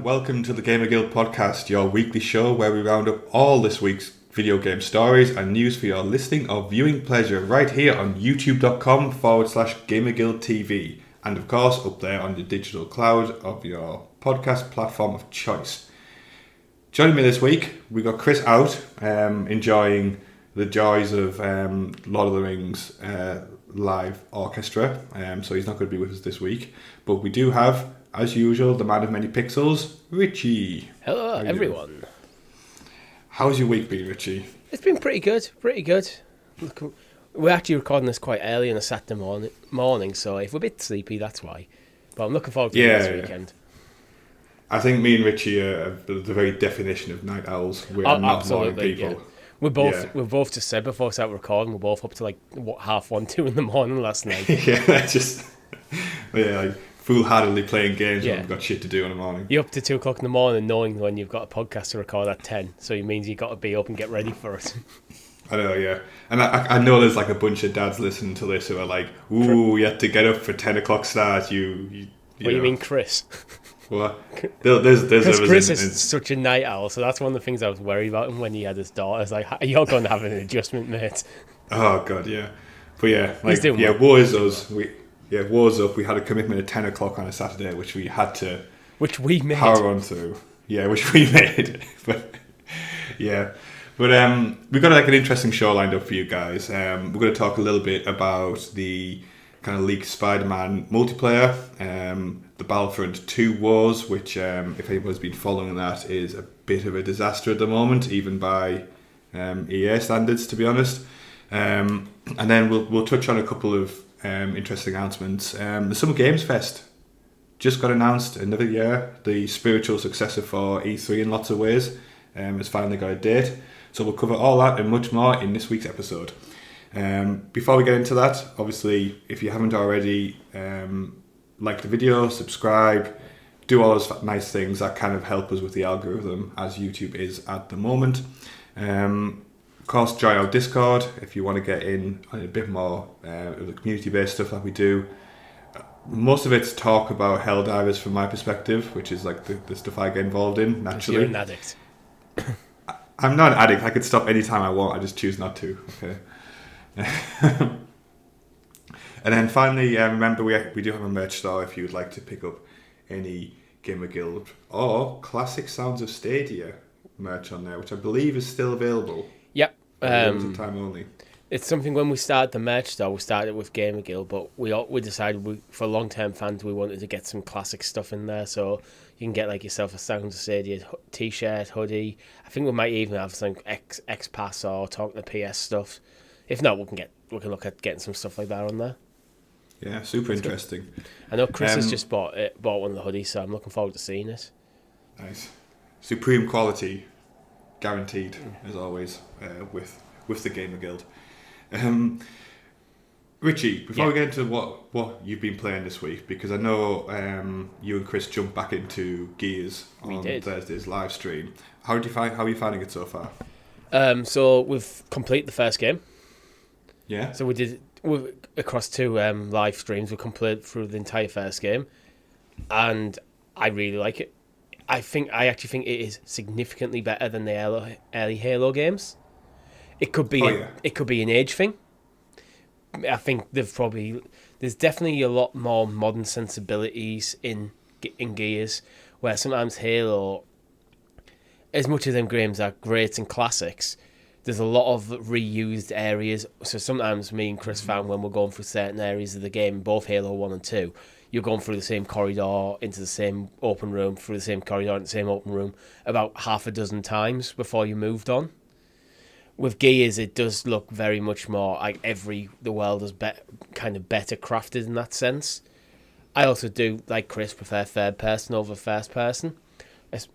welcome to the GamerGuild Podcast, your weekly show where we round up all this week's video game stories and news for your listening or viewing pleasure right here on youtube.com/GamerGuildTV, and of course up there on the digital cloud of your podcast platform of choice. Joining me this week, we got Chris out enjoying the joys of Lord of the Rings live orchestra, so he's not going to be with us this week, but we do have, as usual, the man of many pixels, Richie. Hello, everyone. How's your week been, Richie? It's been pretty good. We're actually recording this quite early on a Saturday morning, so if we're a bit sleepy, that's why. But I'm looking forward to this weekend. I think me and Richie are the very definition of night owls. We're not morning people. Yeah. We're both just said before we started recording, we're both up to like 1:30, 2 in the morning last night. Like foolhardily playing games when we've got shit to do in the morning. You're up to 2 o'clock in the morning knowing when you've got a podcast to record at 10, so it means you've got to be up and get ready for it. I know, yeah. And I know there's like a bunch of dads listening to this who are like, ooh, you have to get up for 10 o'clock start. You what do you mean, Chris? What? There's Chris is such a night owl, so that's one of the things I was worried about him when he had his daughter. I was like, you're going to have an adjustment, mate. Oh, God, yeah. But yeah, war is us. War's up. We had a commitment at 10 o'clock on a Saturday, which we had to... Which we made. Power on through. Yeah, which we made. But we've got like an interesting show lined up for you guys. We're going to talk a little bit about the kind of leaked Spider-Man multiplayer, the Battlefront 2 wars, which if anyone's been following that, is a bit of a disaster at the moment, even by EA standards, to be honest. And then we'll touch on a couple of interesting announcements. The Summer Games Fest just got announced, another year. The spiritual successor for E3 in lots of ways has finally got a date. So we'll cover all that and much more in this week's episode. Before we get into that, obviously, if you haven't already, like the video, subscribe, do all those nice things that kind of help us with the algorithm, as YouTube is at the moment. Of course, join our Discord if you want to get in on a bit more of the community-based stuff that we do. Most of it's talk about Helldivers from my perspective, which is like the stuff I get involved in naturally. You're an addict. I'm not an addict. I can stop anytime I want. I just choose not to. Okay. And then finally, remember we do have a merch store if you would like to pick up any Gamer Guild or Classic Sounds of Stadia merch on there, which I believe is still available. Yep. Time only. It's something when we started the merch store, we started with Gamer Guild, but we decided for long-term fans we wanted to get some classic stuff in there, so you can get like yourself a Sounds of Stadia t-shirt, hoodie. I think we might even have some X-Pass or Talk to PS stuff. If not, we can look at getting some stuff like that on there. Yeah, super interesting. I know Chris has just bought one of the hoodies, so I'm looking forward to seeing it. Nice, supreme quality, guaranteed as always with the Gamer Guild. Richie, before we get into what you've been playing this week, because I know you and Chris jumped back into Gears on Thursday's live stream. How are you finding it so far? So we've completed the first game. Yeah. So we across 2 live streams. We completed through the entire first game, and I really like it. I actually think it is significantly better than the early Halo games. It could be it could be an age thing. I think there's definitely a lot more modern sensibilities in Gears, where sometimes Halo, as much as them games are great and classics, there's a lot of reused areas. So sometimes me and Chris found when we're going through certain areas of the game, both Halo 1 and 2, you're going through the same corridor, into the same open room, through the same corridor, into the same open room, about half a dozen times before you moved on. With Gears, it does look very much more like the world is kind of better crafted in that sense. I also do, like Chris, prefer third person over first person. It's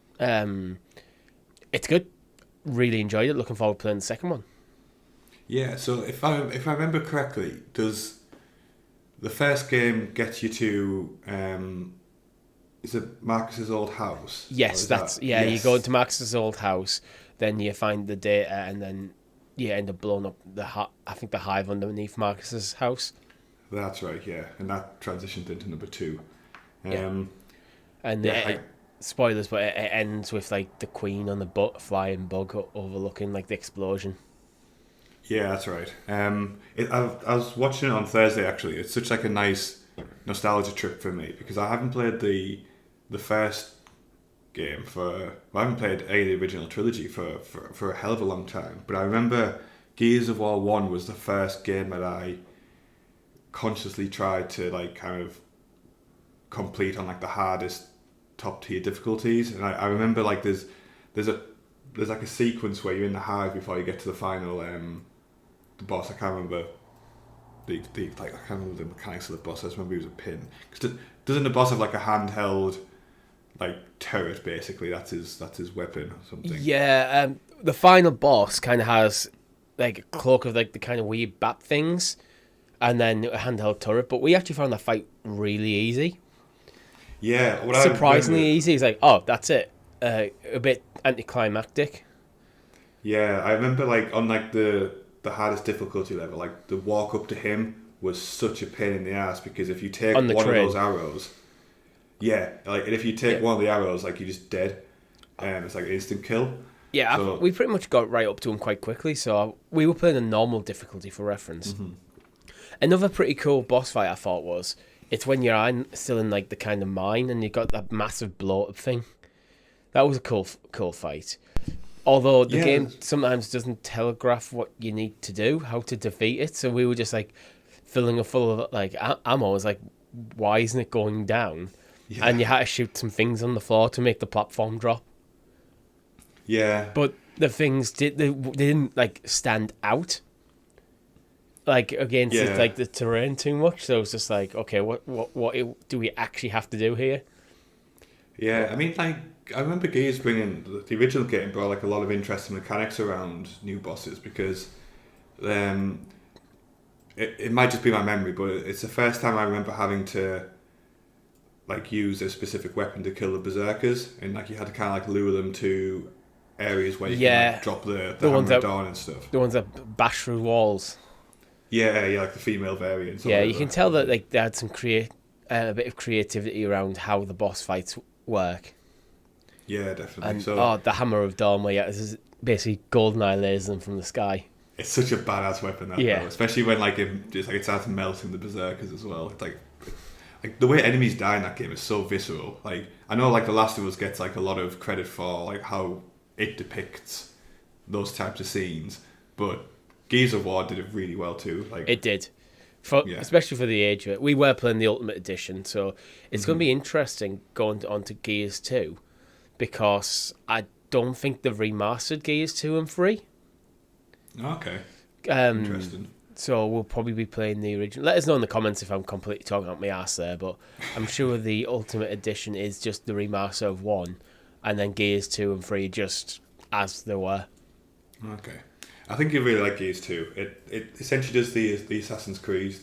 good. Really enjoyed it. Looking forward to playing the second one. Yeah, so if I remember correctly, does the first game get you to is it Marcus's old house? Yes, you go into Marcus's old house, then you find the data, and then you end up blowing up the hive underneath Marcus's house. That's right, yeah, and that transitioned into number 2. And spoilers, but it ends with like the queen on the flying bug overlooking like the explosion. Yeah, that's right. I was watching it on Thursday actually. It's such like a nice nostalgia trip for me because I haven't played the first game I haven't played any of the original trilogy for a hell of a long time. But I remember Gears of War 1 was the first game that I consciously tried to like kind of complete on like the hardest top tier difficulties, and I remember like there's like a sequence where you're in the hive before you get to the final the boss. I can't remember the like I can't remember the mechanics of the boss. I just remember he was a pin. Because doesn't the boss have like a handheld like turret basically? That's his weapon or something. Yeah, the final boss kind of has like a cloak of like the kind of weird bat things, and then a handheld turret. But we actually found that fight really easy. Yeah, surprisingly easy. It's like, oh, that's it. A bit anticlimactic. Yeah, I remember like on like the hardest difficulty level, like the walk up to him was such a pain in the ass because if you take one of those arrows, yeah, like and if you take one of the arrows, like you're just dead, and it's like an instant kill. Yeah, so, we pretty much got right up to him quite quickly. So we were playing a normal difficulty for reference. Mm-hmm. Another pretty cool boss fight I thought was it's when you're still in like the kind of mine and you've got that massive blow up thing. That was a cool fight. Although the game sometimes doesn't telegraph what you need to do, how to defeat it. So we were just like filling it full of like ammo. I was like, why isn't it going down? Yeah. And you had to shoot some things on the floor to make the platform drop. Yeah. But the things they didn't like stand out like against like the terrain too much. So it's just like, okay, what do we actually have to do here? Yeah, I mean, like I remember Gears bringing the original game brought like a lot of interesting mechanics around new bosses because it might just be my memory, but it's the first time I remember having to like use a specific weapon to kill the berserkers, and like you had to kind of like lure them to areas where you can like, drop the hammer of dawn and stuff. The ones that bash through walls. Yeah, like the female variants. Yeah, you can tell that like they had some a bit of creativity around how the boss fights work. Yeah, definitely. And so, the hammer of dawn, where this is basically GoldenEye lasers them from the sky. It's such a badass weapon, that though, especially when like it starts melting the berserkers as well. It's like the way enemies die in that game is so visceral. Like I know, like The Last of Us gets like a lot of credit for like how it depicts those types of scenes, but Gears of War did it really well too. Like it did, especially for the age of it. We were playing the Ultimate Edition, so it's going to be interesting going on to Gears 2 because I don't think they've remastered Gears 2 and 3. Okay. Interesting. So we'll probably be playing the original. Let us know in the comments if I'm completely talking out my ass there, but I'm sure the Ultimate Edition is just the remaster of 1, and then Gears 2 and 3 just as they were. Okay. I think you really like Gears 2. It essentially does the Assassin's Creed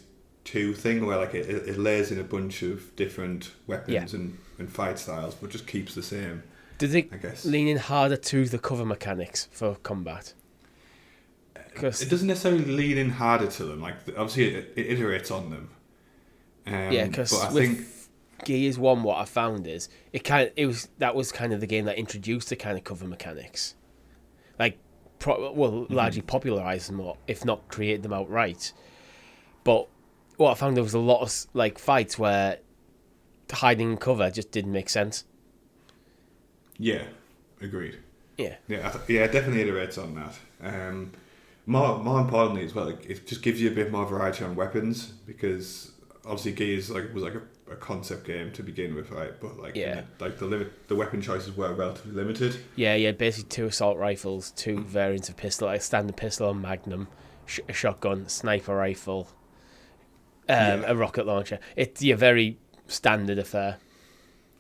2 thing where like it layers in a bunch of different weapons and fight styles, but just keeps the same. Does it lean in harder to the cover mechanics for combat? It doesn't necessarily lean in harder to them. Like obviously, it iterates on them. Because with Gears 1, what I found is that was kind of the game that introduced the kind of cover mechanics, like largely popularised them, or if not created them outright. But what I found, there was a lot of like fights where hiding in cover just didn't make sense. Yeah, agreed. Yeah, it definitely iterates on that. More importantly as well, it just gives you a bit more variety on weapons because obviously Gears was a concept game to begin with, right? But the weapon choices were relatively limited. Yeah, basically 2 assault rifles, 2 variants of pistol, like standard pistol and magnum, a shotgun, sniper rifle, a rocket launcher. It's a very standard affair.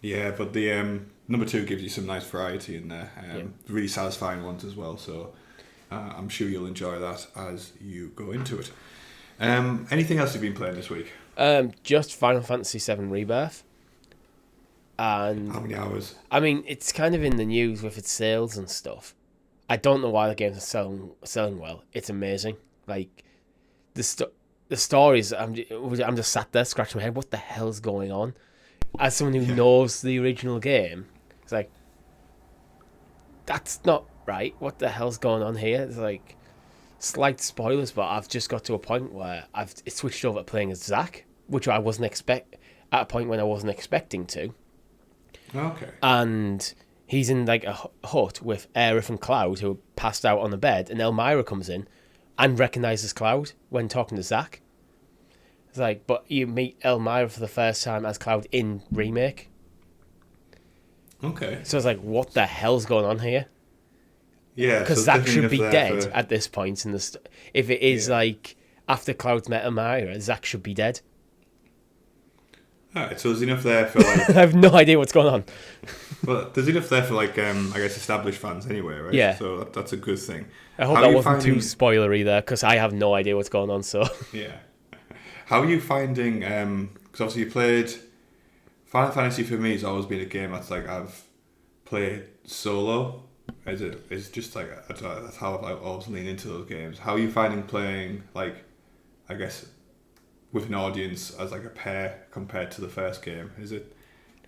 Yeah, but the number 2 gives you some nice variety in there, really satisfying ones as well. So. I'm sure you'll enjoy that as you go into it. Anything else you've been playing this week? Just Final Fantasy VII Rebirth. And how many hours? I mean, it's kind of in the news with its sales and stuff. I don't know why the games are selling well. It's amazing. Like the stories. I'm just sat there scratching my head. What the hell's going on? As someone who knows the original game, It's like, that's not right. What the hell's going on here? It's like, slight spoilers, but I've just got to a point where I've switched over to playing as Zack, which I wasn't at a point when I wasn't expecting to. Okay. And he's in like a hut with Aerith and Cloud, who are passed out on the bed, and Elmira comes in and recognises Cloud when talking to Zack. It's like, but you meet Elmira for the first time as Cloud in Remake. Okay. So it's like, what the hell's going on here? Yeah, because Zack should be dead at this point in the. If it is like after Cloud's met Elmira, Zack should be dead. Alright, so there's enough there for like. I have no idea what's going on. Well, there's enough there for like I guess established fans anyway, right? Yeah. So that's a good thing. I hope that wasn't too spoilery there, because I have no idea what's going on. So. Yeah. How are you finding? Because obviously you played Final Fantasy. For me, has always been a game that's like I've played solo. It's just like that's how I've always leaned into those games. How are you finding playing like, I guess, with an audience as like a pair compared to the first game?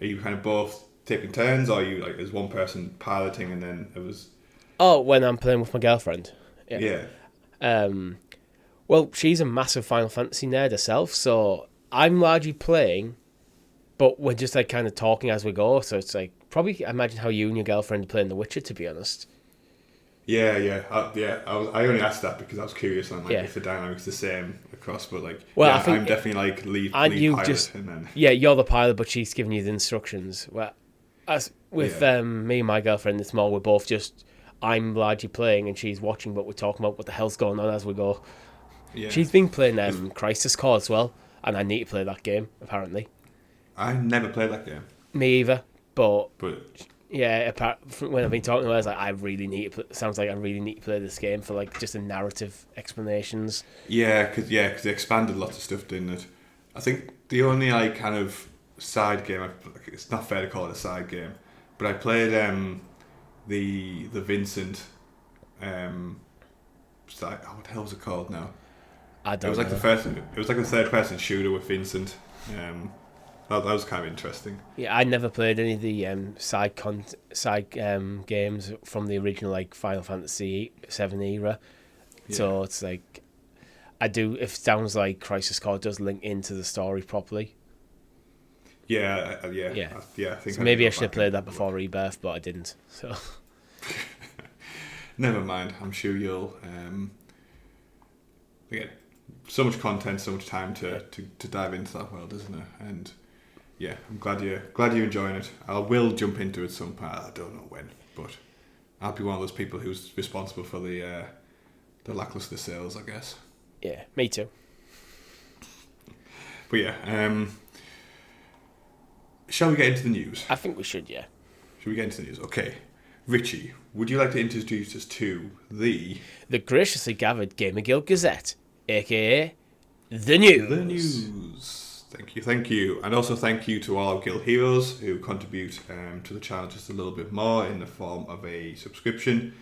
Are you kind of both taking turns, or are you like is one person piloting and then it was? Oh, when I'm playing with my girlfriend. Yeah. Well, she's a massive Final Fantasy nerd herself, so I'm largely playing, but we're just like kind of talking as we go. So it's like probably imagine how you and your girlfriend are playing The Witcher, to be honest. Yeah. I only asked that because I was curious on like if the dynamic's the same across, but like I think I'm definitely like lead pilot, and then you're the pilot, but she's giving you the instructions. Well, as with me and my girlfriend, it's more we're both just I'm largely playing and she's watching, but we're talking about what the hell's going on as we go. Yeah. She's been playing Crisis Core as well, and I need to play that game apparently. I never played that game. Me either, but yeah, when I've been talking to her, I was like, I really need to. Sounds like I really need to play this game for like just the narrative explanations. Yeah, because they expanded lots of stuff, didn't it? I think the only like kind of side game, it's not fair to call it a side game, but I played the Vincent side. What the hell was it called now? I don't. It was like the third person shooter with Vincent. That was kind of interesting. Yeah, I never played any of the side games from the original like Final Fantasy VII era. Yeah. So it's like it sounds like Crisis Core does link into the story properly. Yeah. I think so maybe I should have played that before Rebirth, but I didn't. So never mind. I'm sure you'll get so much content, so much time to dive into that world, isn't it? And yeah, I'm glad you're enjoying it. I will jump into it some part. I don't know when, but I'll be one of those people who's responsible for the lackluster sales, I guess. Yeah, me too. But yeah, shall we get into the news? I think we should, yeah. Should we get into the news? Okay. Richie, would you like to introduce us to the graciously gathered GamerGuild Gazette, aka the news? The news. Thank you. And also thank you to all our guild heroes who contribute to the channel just a little bit more in the form of a subscription.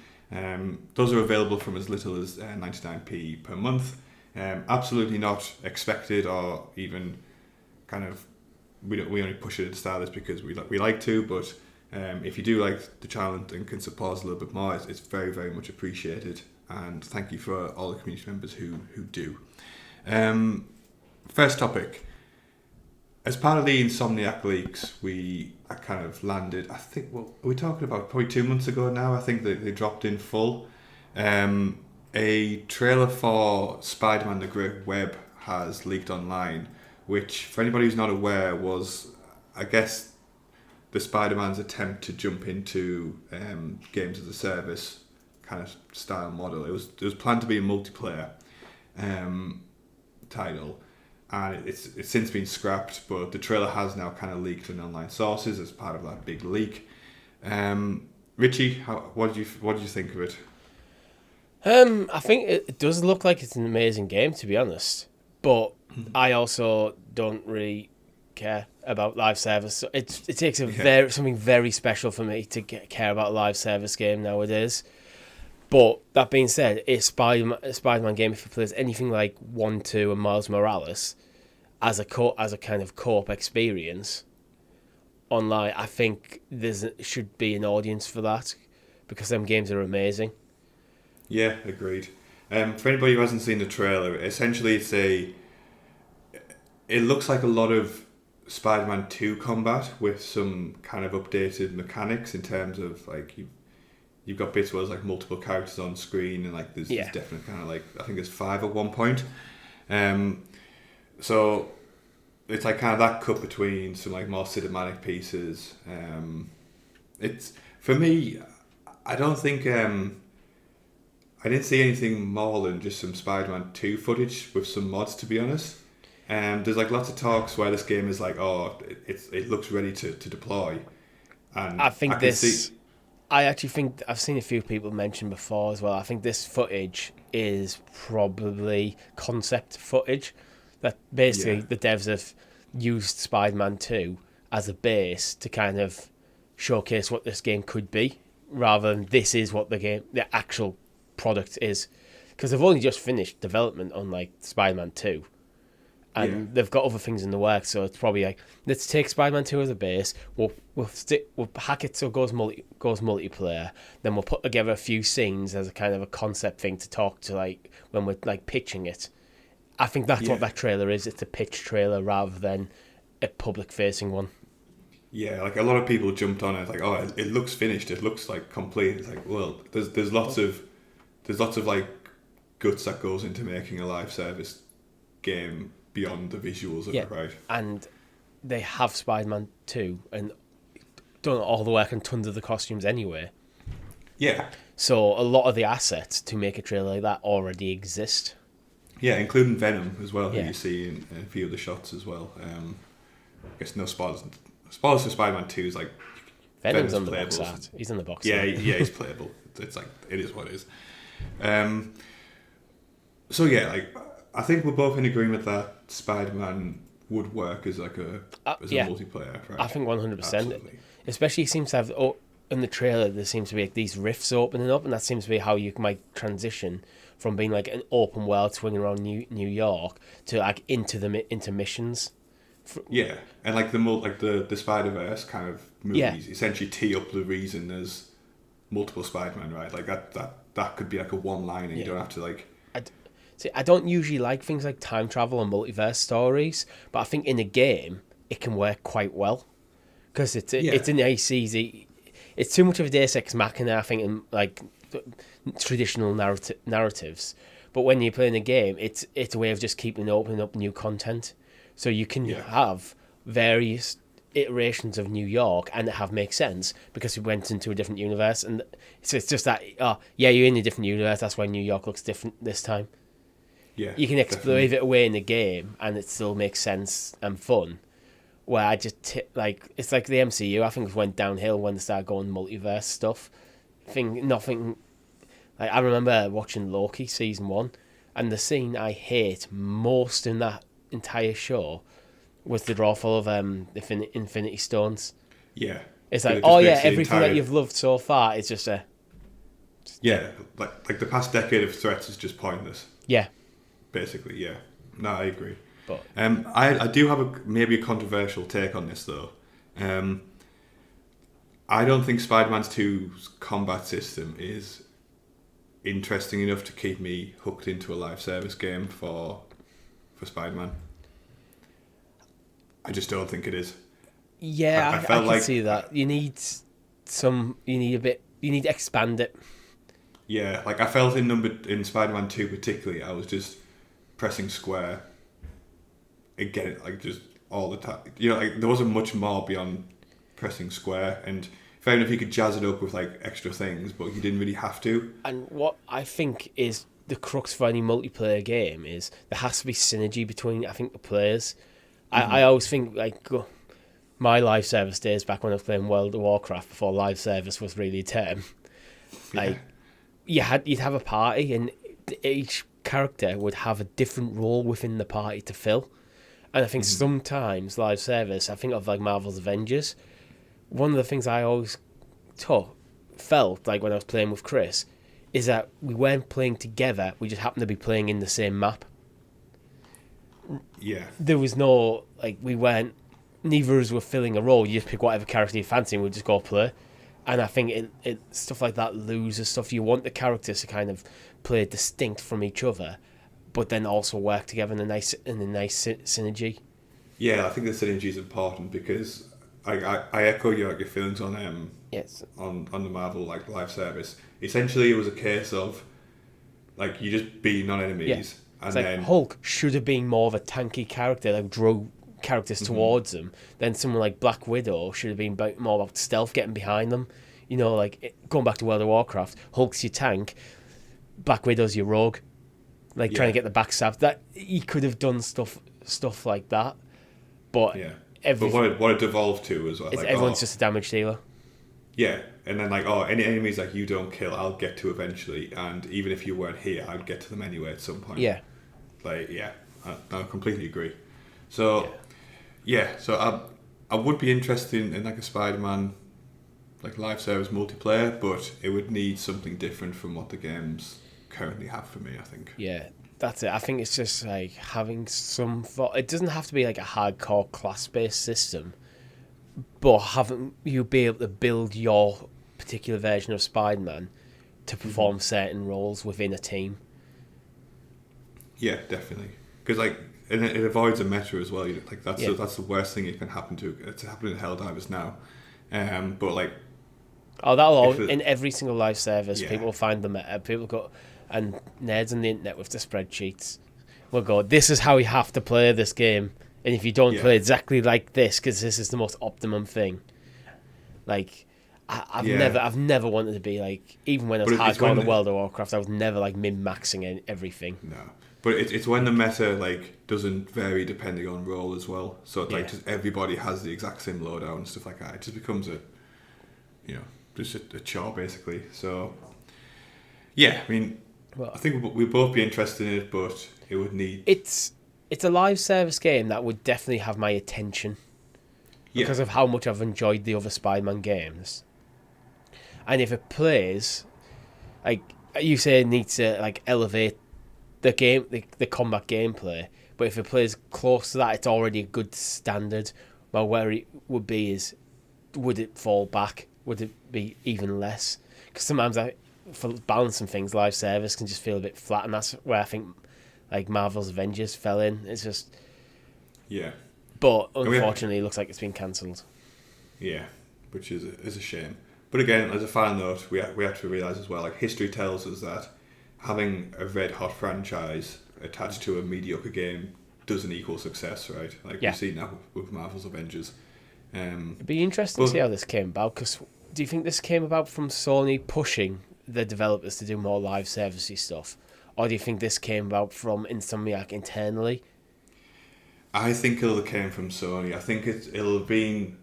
Those are available from as little as 99p per month. Absolutely not expected or even kind of, we only push it at the start of this because we like to, but if you do like the channel and can support us a little bit more, it's very, very much appreciated. And thank you for all the community members who do. First topic. As part of the Insomniac leaks, I kind of landed, I think, what are we talking about? Probably 2 months ago now, I think that they dropped in full. A trailer for Spider-Man The Great Web has leaked online, which, for anybody who's not aware, was, I guess, the Spider-Man's attempt to jump into games as a service kind of style model. It was planned to be a multiplayer title. And it's since been scrapped, but the trailer has now kind of leaked in online sources as part of that big leak. Richie, what did you think of it? I think it does look like it's an amazing game, to be honest. But I also don't really care about live service. So it takes something very special for me to care about a live service game nowadays. But that being said, a Spider-Man game, if it plays anything like 1, 2 and Miles Morales as a kind of co-op experience, online, I think should be an audience for that because them games are amazing. Yeah, agreed. For anybody who hasn't seen the trailer, essentially it looks like a lot of Spider-Man 2 combat with some kind of updated mechanics in terms of like you've got bits where there's like multiple characters on screen and like there's definitely kind of like I think there's 5 at one point. So it's like kind of that cut between some like more cinematic pieces. It's for me, I don't think I didn't see anything more than just some Spider-Man 2 footage with some mods, to be honest. There's like lots of talks where this game is like, oh, it looks ready to deploy. And I actually think I've seen a few people mention before as well. I think this footage is probably concept footage that basically the devs have used Spider-Man 2 as a base to kind of showcase what this game could be, rather than this is what the actual product is. Because they've only just finished development on like Spider-Man 2. And they've got other things in the works, so it's probably like, let's take Spider-Man 2 as a base. We'll hack it so it goes multiplayer. Then we'll put together a few scenes as a kind of a concept thing to talk to, like when we're like pitching it. I think that's what that trailer is. It's a pitch trailer rather than a public-facing one. Yeah, like a lot of people jumped on it, like, oh, it looks finished. It looks like complete. It's like, well, there's lots of like guts that goes into making a live service game beyond the visuals of it, right? And they have Spider-Man 2 and done all the work and tons of the costumes anyway. Yeah. So a lot of the assets to make a trailer like that already exist. Yeah, including Venom as well, who you see in a few of the shots as well. I guess no spoilers. Spoilers for Spider-Man 2 is like... Venom's on the box art. He's in the box art. Yeah, he's playable. It's like, it is what it is. So yeah, like... I think we're both in agreement that Spider-Man would work as like a multiplayer, right? I think 100%. Absolutely. Especially it seems to have in the trailer there seems to be like these rifts opening up, and that seems to be how you might transition from being like an open world swinging around New York to like into missions. Yeah, and like the Spider-Verse kind of movies essentially tee up the reason there's multiple Spider-Man, right? Like that could be like a one-liner. You don't have to like. See, I don't usually like things like time travel and multiverse stories, but I think in a game it can work quite well because it's an ACZ. It's too much of a Deus Ex Machina, I think, in like traditional narratives. But when you're playing a game, it's a way of just opening up new content, so you can have various iterations of New York and have make sense because we went into a different universe, and so it's just that you're in a different universe. That's why New York looks different this time. Yeah, you can explode it away in the game and it still makes sense and fun. Where I just it's like the MCU. I think it went downhill when they started going multiverse stuff. Nothing. Like I remember watching Loki season 1, and the scene I hate most in that entire show was the draw full of Infinity Stones. Yeah, it's like everything that you've loved so far is just like the past decade of threats is just pointless. Yeah. Basically, yeah. No, I agree. But I do have maybe a controversial take on this though. I don't think Spider-Man 2's combat system is interesting enough to keep me hooked into a live service game for Spider-Man. I just don't think it is. Yeah, I can see that. You need to expand it. Yeah, like I felt in Spider-Man 2 particularly, I was just pressing square again, like just all the time. You know, like there wasn't much more beyond pressing square, and fair enough, you could jazz it up with like extra things, but you didn't really have to. And what I think is the crux for any multiplayer game is there has to be synergy between, I think, the players. Mm-hmm. I always think like my live service days back when I was playing World of Warcraft before live service was really a term. Like you'd have a party and each character would have a different role within the party to fill. And I think sometimes live service, I think of like Marvel's Avengers, one of the things I always felt like when I was playing with Chris is that we weren't playing together, we just happened to be playing in the same map. Yeah. There was no, like, we weren't, neither of us were filling a role. You just pick whatever character you fancy and we'll just go play. And I think it stuff like that loses stuff. You want the characters to kind of play distinct from each other, but then also work together in a nice synergy. Yeah, I think the synergy is important because I echo your feelings on yes on the Marvel like live service. Essentially, it was a case of like you just beating on enemies, and it's then like Hulk should have been more of a tanky character that drove characters towards him. Then someone like Black Widow should have been more about stealth, getting behind them. You know, like going back to World of Warcraft, Hulk's your tank, Black Widow's your rogue, like trying to get the backstab. That he could have done stuff like that, but but what it devolved to was like everyone's just a damage dealer. Yeah, and then like any enemies like you don't kill, I'll get to eventually, and even if you weren't here, I'd get to them anyway at some point. Yeah, like I completely agree. So so I would be interested in like a Spider-Man like live service multiplayer, but it would need something different from what the games currently have for me, I think. Yeah, that's it. I think it's just like having some thought. It doesn't have to be like a hardcore class-based system, but having you be able to build your particular version of Spider-Man to perform certain roles within a team. Yeah, definitely. Because like it avoids a meta as well. Like that's the worst thing it can happen to. It's happening in Helldivers now, but like. In every single live service, people find the meta. People go, and nerds on the internet with the spreadsheets will go, this is how you have to play this game. And if you don't play exactly like this, because this is the most optimum thing. Like, I've never wanted to be like, even when I was hardcore in the World of Warcraft, I was never like min-maxing everything. No. But it's when the meta like doesn't vary depending on role as well. So it's like just everybody has the exact same loadout and stuff like that. It just becomes just a chore basically. So I mean, I think we'd both be interested in it, but it would need. It's a live service game that would definitely have my attention because of how much I've enjoyed the other Spider-Man games. And if it plays, like you say, it needs to like elevate the game, the combat gameplay. But if it plays close to that, it's already a good standard. Well, where it would be is, would it fall back? Would it be even less? Because sometimes for balancing things, live service can just feel a bit flat, and that's where I think like Marvel's Avengers fell in. It's just but unfortunately, it looks like it's been cancelled. Yeah, which is a shame. But again, as a final note, we have to realise as well, like history tells us that having a red hot franchise attached to a mediocre game doesn't equal success, right? Like we've seen that with Marvel's Avengers. It'd be interesting to see how this came about, because do you think this came about from Sony pushing the developers to do more live servicey stuff, or do you think this came about from Insomniac internally? I think it'll came from Sony. I think it'll have been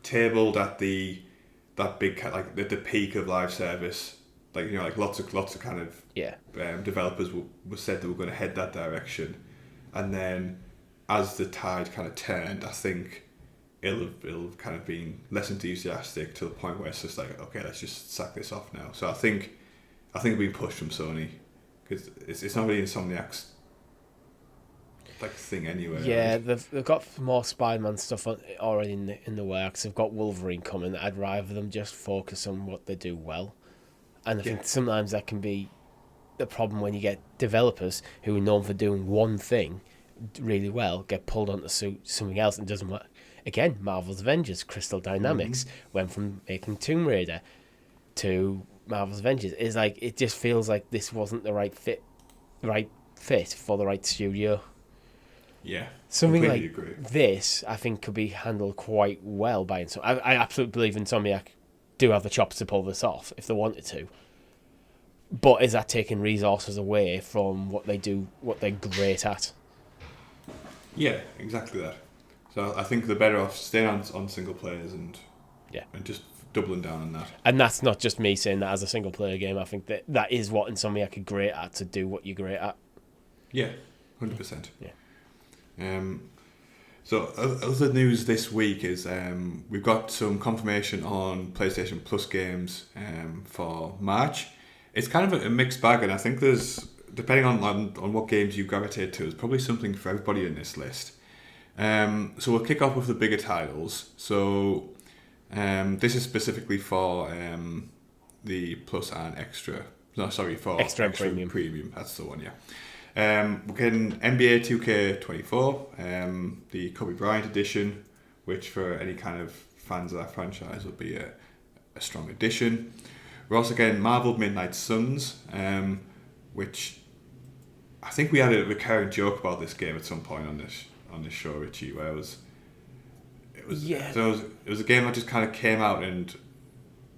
tabled at that big like the peak of live service. Like like lots of kind of developers were said they were going to head that direction, and then as the tide kind of turned, I think it'll kind of been less enthusiastic to the point where it's just like, okay, let's just sack this off now. So I think it's been pushed from Sony because it's not really Insomniac's like thing anyway. Yeah, right? they've got more Spider-Man stuff already in the works. They've got Wolverine coming. I'd rather them just focus on what they do well. And I think sometimes that can be the problem when you get developers who are known for doing one thing really well, get pulled onto something else and it doesn't work. Again, Marvel's Avengers, Crystal Dynamics went from making Tomb Raider to Marvel's Avengers. It's like it just feels like this wasn't the right fit for the right studio. Yeah, something like agree. This, I think, could be handled quite well by Insomniac. I absolutely believe Insomniac do have the chops to pull this off if they wanted to. But is that taking resources away from what they do, what they're great at? Yeah, exactly that. So I think they're better off staying on single players and just doubling down on that. And that's not just me saying that as a single player game. I think that is what Insomniac are great at, to do what you're great at. Yeah, 100%. Yeah. So other news this week is we've got some confirmation on PlayStation Plus games for March. It's kind of a mixed bag, and I think there's, depending on what games you gravitate to, there's probably something for everybody in this list. So we'll kick off with the bigger titles. So this is specifically for the Plus and Extra. No, sorry, for Extra and Premium. Premium. That's the one, yeah. We're getting NBA 2K24, the Kobe Bryant edition, which for any kind of fans of that franchise will be a strong addition. We're also getting Marvel Midnight Suns, which I think we had a recurring joke about this game at some point on this show, Richie, where it was a game that just kind of came out, and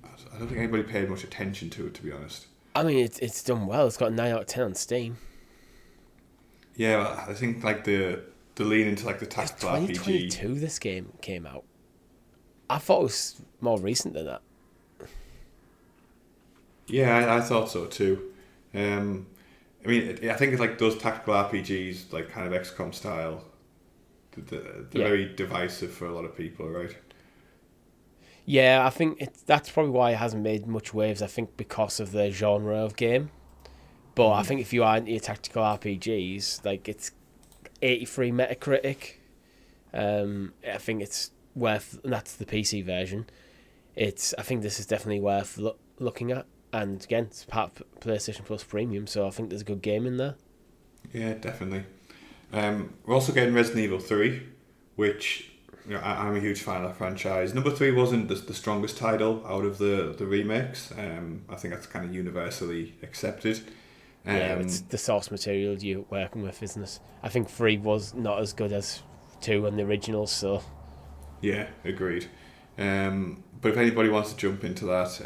I don't think anybody paid much attention to it, to be honest. I mean, it's done well. It's got a 9 out of 10 on Steam. Yeah, I think like the lean into like the tactical RPG. 2022 this game came out. I thought it was more recent than that. Yeah, I thought so too. I mean, I think it's like those tactical RPGs, like kind of XCOM style. They're very divisive for a lot of people, right? Yeah, I think that's probably why it hasn't made much waves. I think because of the genre of game. But I think if you are into your tactical RPGs, like it's 83 Metacritic. I think it's worth. And that's the PC version. I think this is definitely worth looking at. And again, it's part of PlayStation Plus Premium, so I think there's a good game in there. Yeah, definitely. We're also getting Resident Evil 3, which I'm a huge fan of that franchise. Number 3 wasn't the strongest title out of the remakes. I think that's kind of universally accepted. Yeah, it's the source material you're working with, isn't it? I think 3 was not as good as 2 and the originals, so... Yeah, agreed. But if anybody wants to jump into that,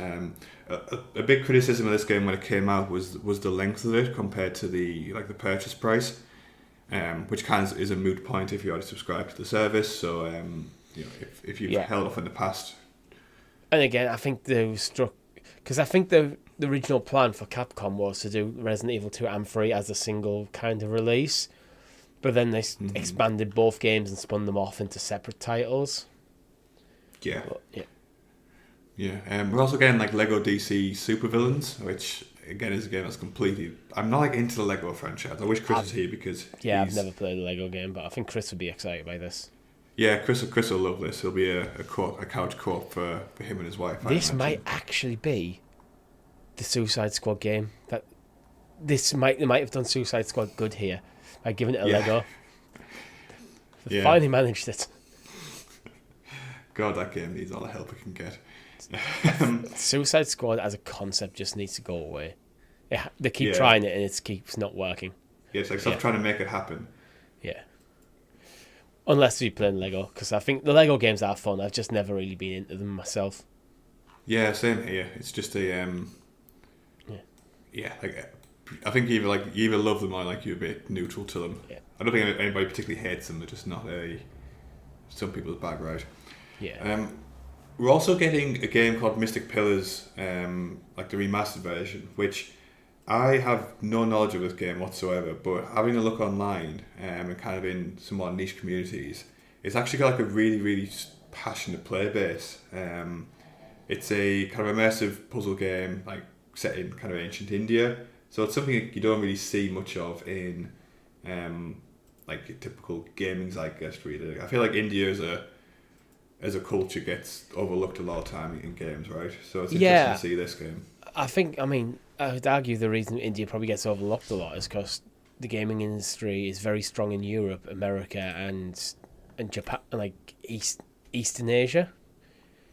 a big criticism of this game when it came out was the length of it compared to the purchase price, which kind of is a moot point if you already subscribe to the service. So if you've held off in the past, and again, I think they were struck because I think the original plan for Capcom was to do Resident Evil 2 and 3 as a single kind of release, but then they expanded both games and spun them off into separate titles. Yeah. But, yeah. Yeah. We're also getting like Lego DC Supervillains, which again is a game that's completely... I'm not like into the Lego franchise. I wish Chris was here because I've never played a Lego game, but I think Chris would be excited by this. Yeah, Chris will love this. It'll be a couch co-op for him and his wife. This might actually be the Suicide Squad game. They might have done Suicide Squad good here by giving it a Lego. They finally managed it. God, that game needs all the help it can get. Suicide Squad as a concept just needs to go away. They keep trying it and it keeps not working. Yeah, it's like stop trying to make it happen. Yeah. Unless you're playing Lego, because I think the Lego games are fun. I've just never really been into them myself. Yeah, same here. It's just a I think you either love them or like you're a bit neutral to them. Yeah. I don't think anybody particularly hates them. They're just not some people's bag, right? Yeah. We're also getting a game called Mystic Pillars, like the remastered version, which I have no knowledge of this game whatsoever, but having a look online and kind of in some more niche communities, it's actually got like a really, really passionate player base. It's a kind of immersive puzzle game, like set in kind of ancient India. So it's something you don't really see much of in like typical gaming zeitgeist, really. I feel like India as a culture gets overlooked a lot of time in games, right? So it's interesting to see this game. I would argue the reason India probably gets overlooked a lot is because the gaming industry is very strong in Europe, America, and Japan, like Eastern Asia.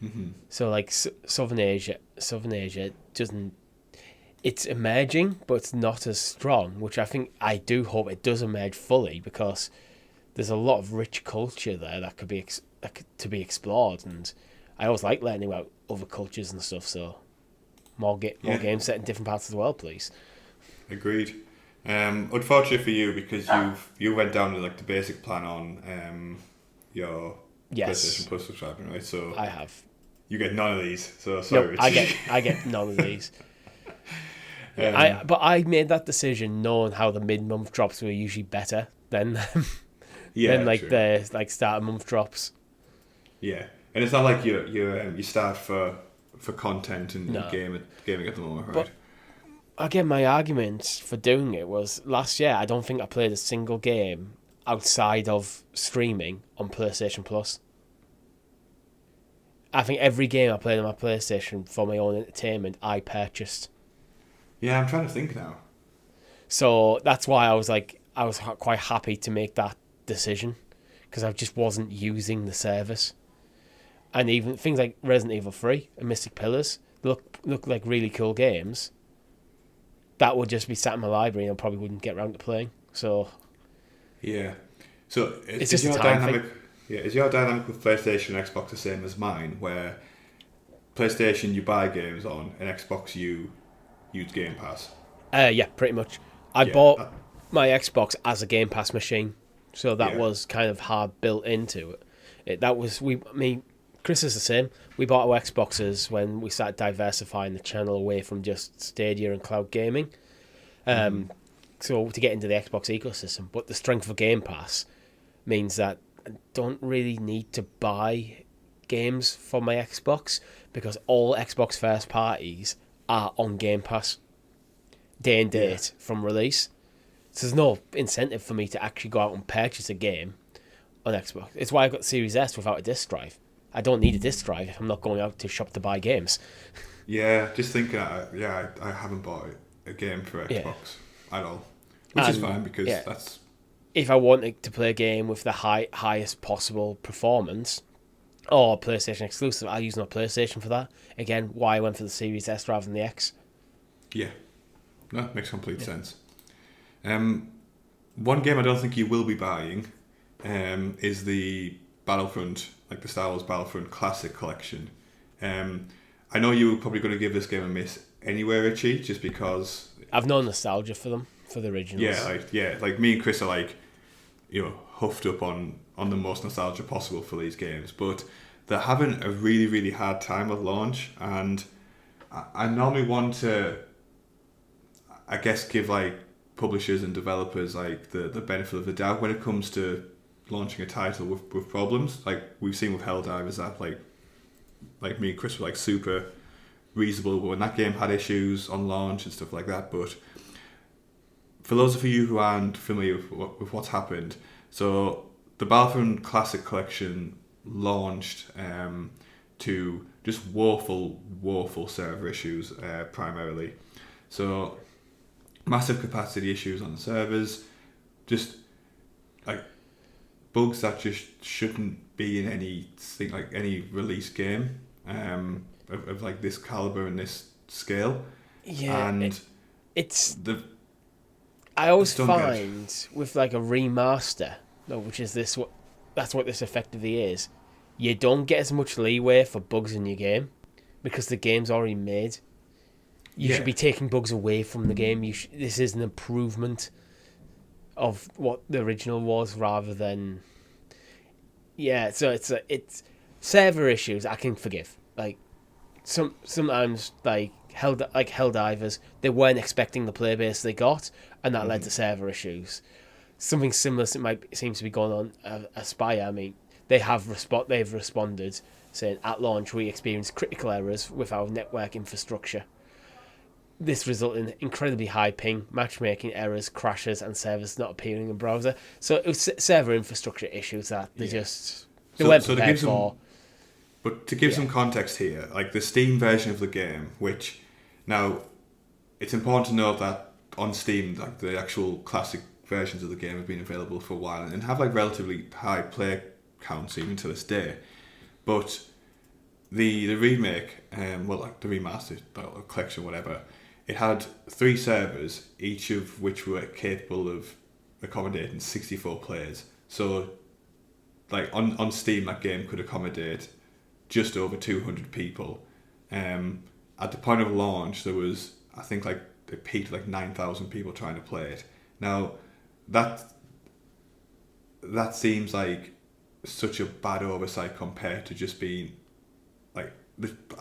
Mm-hmm. So like Southern Asia doesn't. It's emerging, but it's not as strong. Which I do hope it does emerge fully, because there's a lot of rich culture there that could be to be explored, and I always like learning about other cultures and stuff. So more games set in different parts of the world, please. Agreed. Unfortunately for you, because you went down to like the basic plan on your PlayStation Plus subscription, right? So I have. You get none of these. So sorry. No, I get none of these. But I made that decision knowing how the mid-month drops were usually better than the start of month drops. Yeah, and it's not like you start for content and gaming at the moment, right? But again, my argument for doing it was last year I don't think I played a single game outside of streaming on PlayStation Plus. I think every game I played on my PlayStation for my own entertainment, I purchased. Yeah, I'm trying to think now. So that's why I was quite happy to make that decision, because I just wasn't using the service. And even things like Resident Evil 3 and Mystic Pillars look like really cool games that would just be sat in my library and I probably wouldn't get around to playing. So yeah, so it's just your dynamic. Yeah, is your dynamic with PlayStation and Xbox the same as mine, where PlayStation you buy games on and Xbox you use Game Pass? Yeah, pretty much. I bought my Xbox as a Game Pass machine, so that was kind of hard built into it. Chris is the same. We bought our Xboxes when we started diversifying the channel away from just Stadia and cloud gaming. So to get into the Xbox ecosystem, but the strength of Game Pass means that I don't really need to buy games for my Xbox, because all Xbox first parties are on Game Pass day and date from release. So there's no incentive for me to actually go out and purchase a game on Xbox. It's why I got Series S without a disc drive. I don't need a disc drive if I'm not going out to shop to buy games. Yeah, just thinking, I haven't bought a game for Xbox at all, which is fine, because that's... If I wanted to play a game with the highest possible performance, or PlayStation exclusive, I'll use my PlayStation for that. Again, why I went for the Series S rather than the X. Yeah, that makes complete sense. One game I don't think you will be buying is the Battlefront, like the Star Wars Battlefront Classic Collection. I know you were probably going to give this game a miss anyway, Richie, just because... I've no nostalgia for them, for the originals. Like me and Chris are like, huffed up on the most nostalgia possible for these games, but they're having a really, really hard time at launch, and I normally want to, I guess, give like publishers and developers like the benefit of the doubt when it comes to launching a title with problems. Like we've seen with Helldivers, that like me and Chris were like super reasonable when that game had issues on launch and stuff like that. But for those of you who aren't familiar with what's happened, so the Battlefront Classic Collection launched to just woeful server issues primarily. So massive capacity issues on the servers, just like bugs that just shouldn't be in anything, like any release game of like this caliber and this scale. Yeah, and I always find with like a remaster, which is that's what this effectively is. You don't get as much leeway for bugs in your game because the game's already made. You should be taking bugs away from the game. This is an improvement of what the original was, rather than... Yeah, so it's server issues I can forgive. Like sometimes like Helldivers, they weren't expecting the player base they got, and that led to server issues. Something similar seems to be going on Aspire. I mean, they've responded saying at launch we experienced critical errors with our network infrastructure. This resulted in incredibly high ping, matchmaking errors, crashes, and servers not appearing in browser. So it was server infrastructure issues that they weren't prepared for. But to give some context here, like the Steam version of the game, which now it's important to note that on Steam, like the actual classic versions of the game have been available for a while and have like relatively high player counts even to this day. But the remake, like the remastered collection, whatever, it had 3 servers, each of which were capable of accommodating 64 players. So, like on Steam, that game could accommodate just over 200 people. At the point of launch, there was, I think, like it peaked like 9,000 people trying to play it. Now, that seems like such a bad oversight compared to just being like,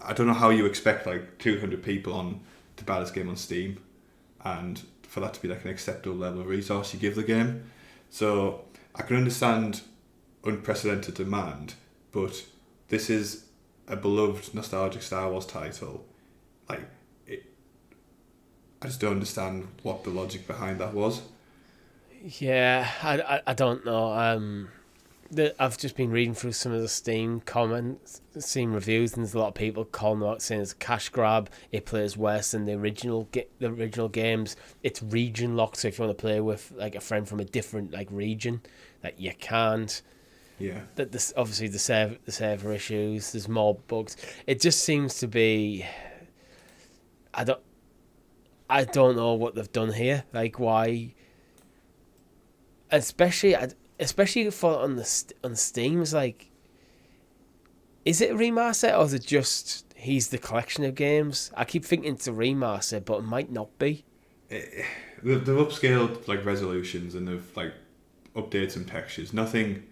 I don't know how you expect like 200 people on to buy this game on Steam and for that to be like an acceptable level of resource you give the game. So I can understand unprecedented demand, but this is a beloved nostalgic Star Wars title. Like, I just don't understand what the logic behind that was. Yeah, I don't know. I've just been reading through some of the Steam comments, Steam reviews, and there's a lot of people calling out saying it's a cash grab. It plays worse than the original games. It's region locked, so if you want to play with like a friend from a different like region, that you can't. Yeah. That this obviously the server issues. There's more bugs. It just seems to be. I don't know what they've done here. Like why. Especially for on Steam, it's like, is it a remaster or is it just he's the collection of games? I keep thinking it's a remaster, but it might not be. They've upscaled like resolutions and they've like updated some textures. Nothing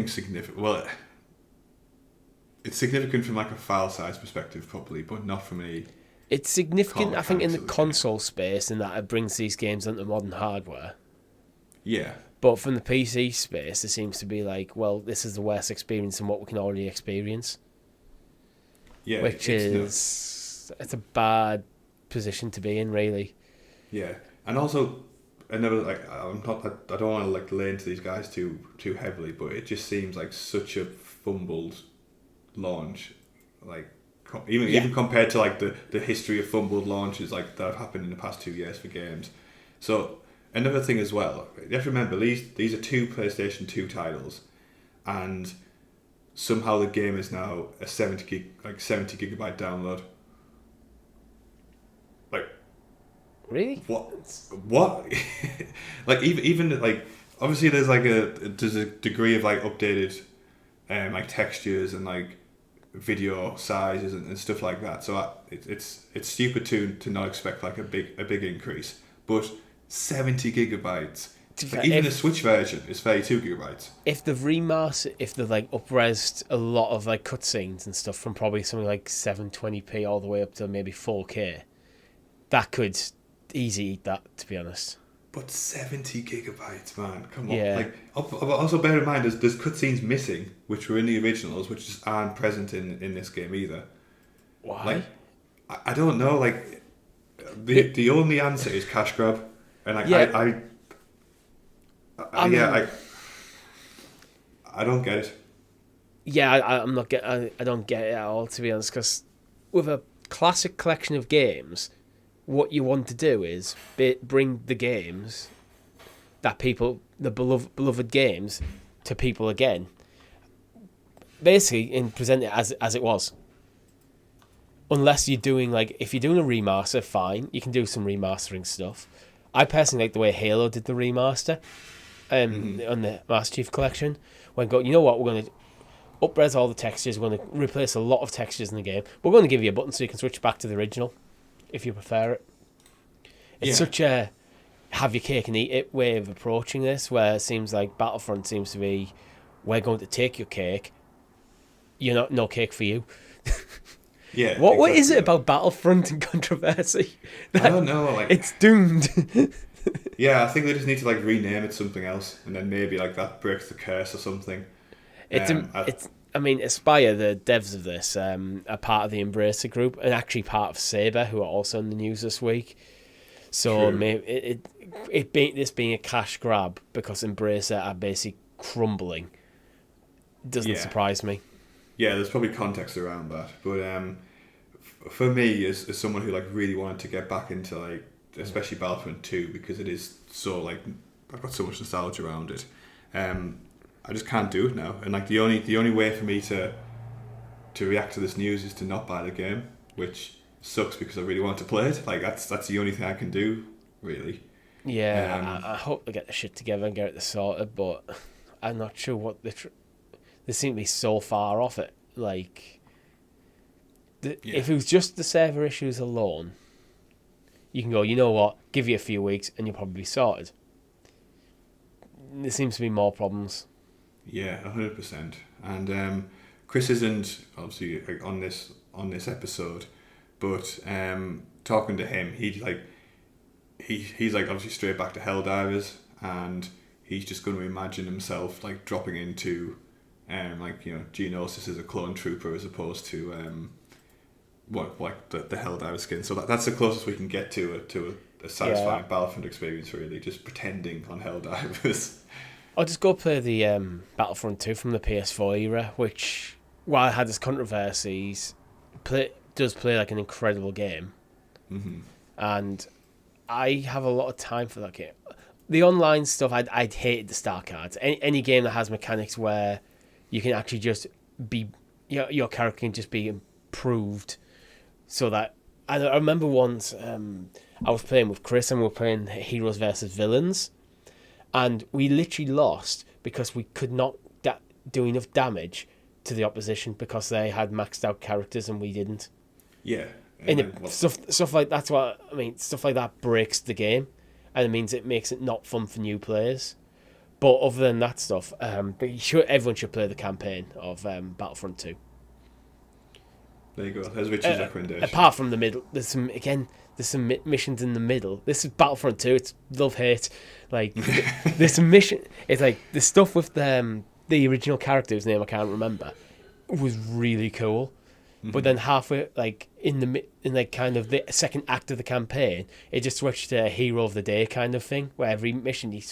significant. Well, it's significant from like a file size perspective, probably, but not from a. It's significant, I think, in the console space, in that it brings these games onto modern hardware. Yeah. But from the PC space, it seems to be like, well, this is the worst experience than what we can already experience. Yeah. Which it's a bad position to be in, really. Yeah, and also another like I don't want to like lay into these guys too heavily, but it just seems like such a fumbled launch, like even compared to like the history of fumbled launches like that have happened in the past 2 years for games. So. Another thing as well, you have to remember these are 2 PlayStation 2 titles, and somehow the game is now a 70 gigabyte download. Like, really? What? Like even like obviously there's a degree of like updated, like textures and like video sizes and stuff like that. So it's stupid to not expect like a big increase, but. 70 gigabytes. Like even the Switch version is 32 gigabytes. If they've like up-resed a lot of like cutscenes and stuff from probably something like 720p all the way up to maybe 4K, that could easily eat that, to be honest. But 70 gigabytes, man, come on. Yeah. Like, also bear in mind there's cutscenes missing, which were in the originals, which just aren't present in this game either. Why? Like, I don't know. Like, the only answer is cash grab. And I don't get it. Yeah, I don't get it at all, to be honest. Because with a classic collection of games, what you want to do is bring the games that the beloved games to people again. Basically, and present it as it was. Unless you're doing like, if you're doing a remaster, fine, you can do some remastering stuff. I personally like the way Halo did the remaster on the Master Chief Collection. When you know what, we're going to up-res all the textures, we're going to replace a lot of textures in the game. We're going to give you a button so you can switch back to the original, if you prefer it. It's such a have your cake and eat it way of approaching this, where it seems like Battlefront seems to be, we're going to take your cake, no cake for you. Yeah. What is it about Battlefront and controversy? I don't know. Like, it's doomed. Yeah, I think they just need to like rename it something else, and then maybe like that breaks the curse or something. I mean, Aspire, the devs of this, are part of the Embracer group, and actually part of Saber, who are also in the news this week. So maybe this being a cash grab because Embracer are basically crumbling doesn't surprise me. Yeah, there's probably context around that, but for me, as someone who like really wanted to get back into like especially Battlefront 2 because it is so like I've got so much nostalgia around it. I just can't do it now, and like the only way for me to react to this news is to not buy the game, which sucks because I really want to play it. Like that's the only thing I can do, really. Yeah, I hope they get the shit together and get it sorted, but I'm not sure what they seem to be so far off it. Like, if it was just the server issues alone, you can go, you know what, give you a few weeks and you'll probably be sorted. There seems to be more problems. Yeah, 100%. And Chris isn't obviously on this episode, but talking to him, he's like obviously straight back to Helldivers, and he's just going to imagine himself like dropping into Geonosis as a clone trooper as opposed to the Helldivers skin. So that's the closest we can get to a satisfying Battlefront experience, really, just pretending on Helldivers. I'll just go play the Battlefront 2 from the PS4 era, which, while it had its controversies, does play like an incredible game. Mm-hmm. And I have a lot of time for that game. The online stuff, I'd hated the star cards. Any game that has mechanics where you can actually just be... Your character can just be improved so that... I remember once I was playing with Chris and we were playing Heroes versus Villains, and we literally lost because we could not do enough damage to the opposition because they had maxed out characters and we didn't. Yeah. Stuff like that's what I mean. Stuff like that breaks the game, and it means it makes it not fun for new players. But other than that stuff, everyone should play the campaign of Battlefront 2. There you go. There's Richard's recommendation. Apart from the middle, there's some missions in the middle. This is Battlefront 2. It's love-hate. Like, there's some mission. It's like the stuff with the original character's name I can't remember was really cool. Mm-hmm. But then halfway, like in like kind of the second act of the campaign, it just switched to a hero of the day kind of thing, where every mission he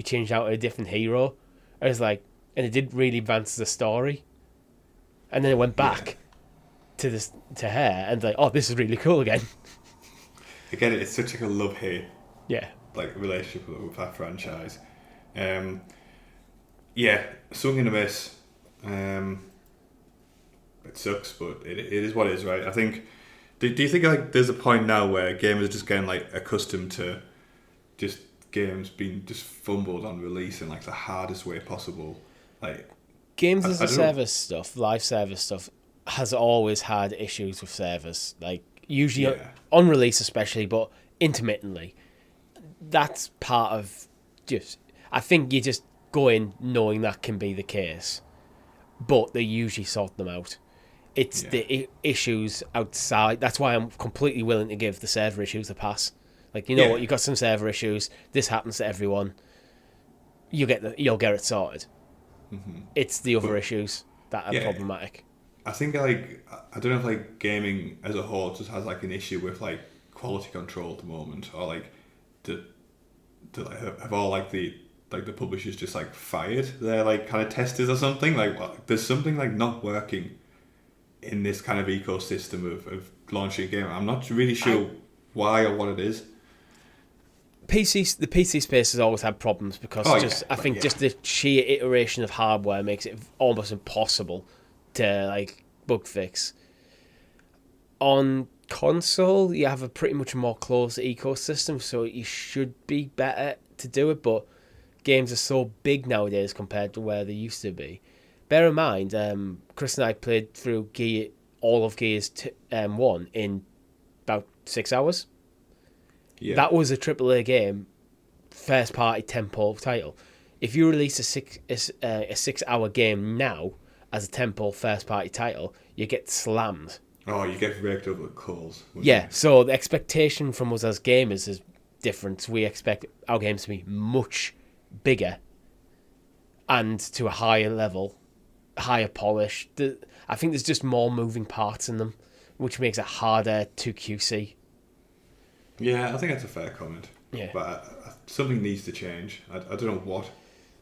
changed out to a different hero. I was like, and it did really advance the story. And then it went back to her, and like, oh, this is really cool again. Again, it's such like a love-hate like relationship with that franchise. Something to miss. It sucks, but it is what it is, right? I think. Do you think like there's a point now where gamers are just getting like accustomed to just games being just fumbled on release in like the hardest way possible? Like games as a service stuff, live service stuff has always had issues with servers. Like usually on release, especially, but intermittently. That's part of just. I think you just go in knowing that can be the case, but they usually sort them out. It's the issues outside. That's why I'm completely willing to give the server issues a pass. Like, you know what, you got some server issues. This happens to everyone. You'll get it sorted. Mm-hmm. It's the other issues that are problematic. I think like I don't know if like gaming as a whole just has like an issue with like quality control at the moment, or like have all like the publishers just like fired their like kind of testers or something. Like there's something like not working in this kind of ecosystem of launching a game. I'm not really sure why or what it is. The PC space has always had problems because I think just the sheer iteration of hardware makes it almost impossible to like bug fix. On console, you have a pretty much more closed ecosystem, so you should be better to do it, but games are so big nowadays compared to where they used to be. Bear in mind, Chris and I played through all of Gears 1 in about 6 hours. Yeah. That was a AAA game, first party tentpole title. If you release a 6 hour game now as a tentpole first party title, you get slammed. Oh, you get raked over the coals. So the expectation from us as gamers is different. We expect our games to be much bigger and to a higher level, higher polish. I think there's just more moving parts in them, which makes it harder to QC. Yeah, I think that's a fair comment. Yeah. But something needs to change. I don't know what.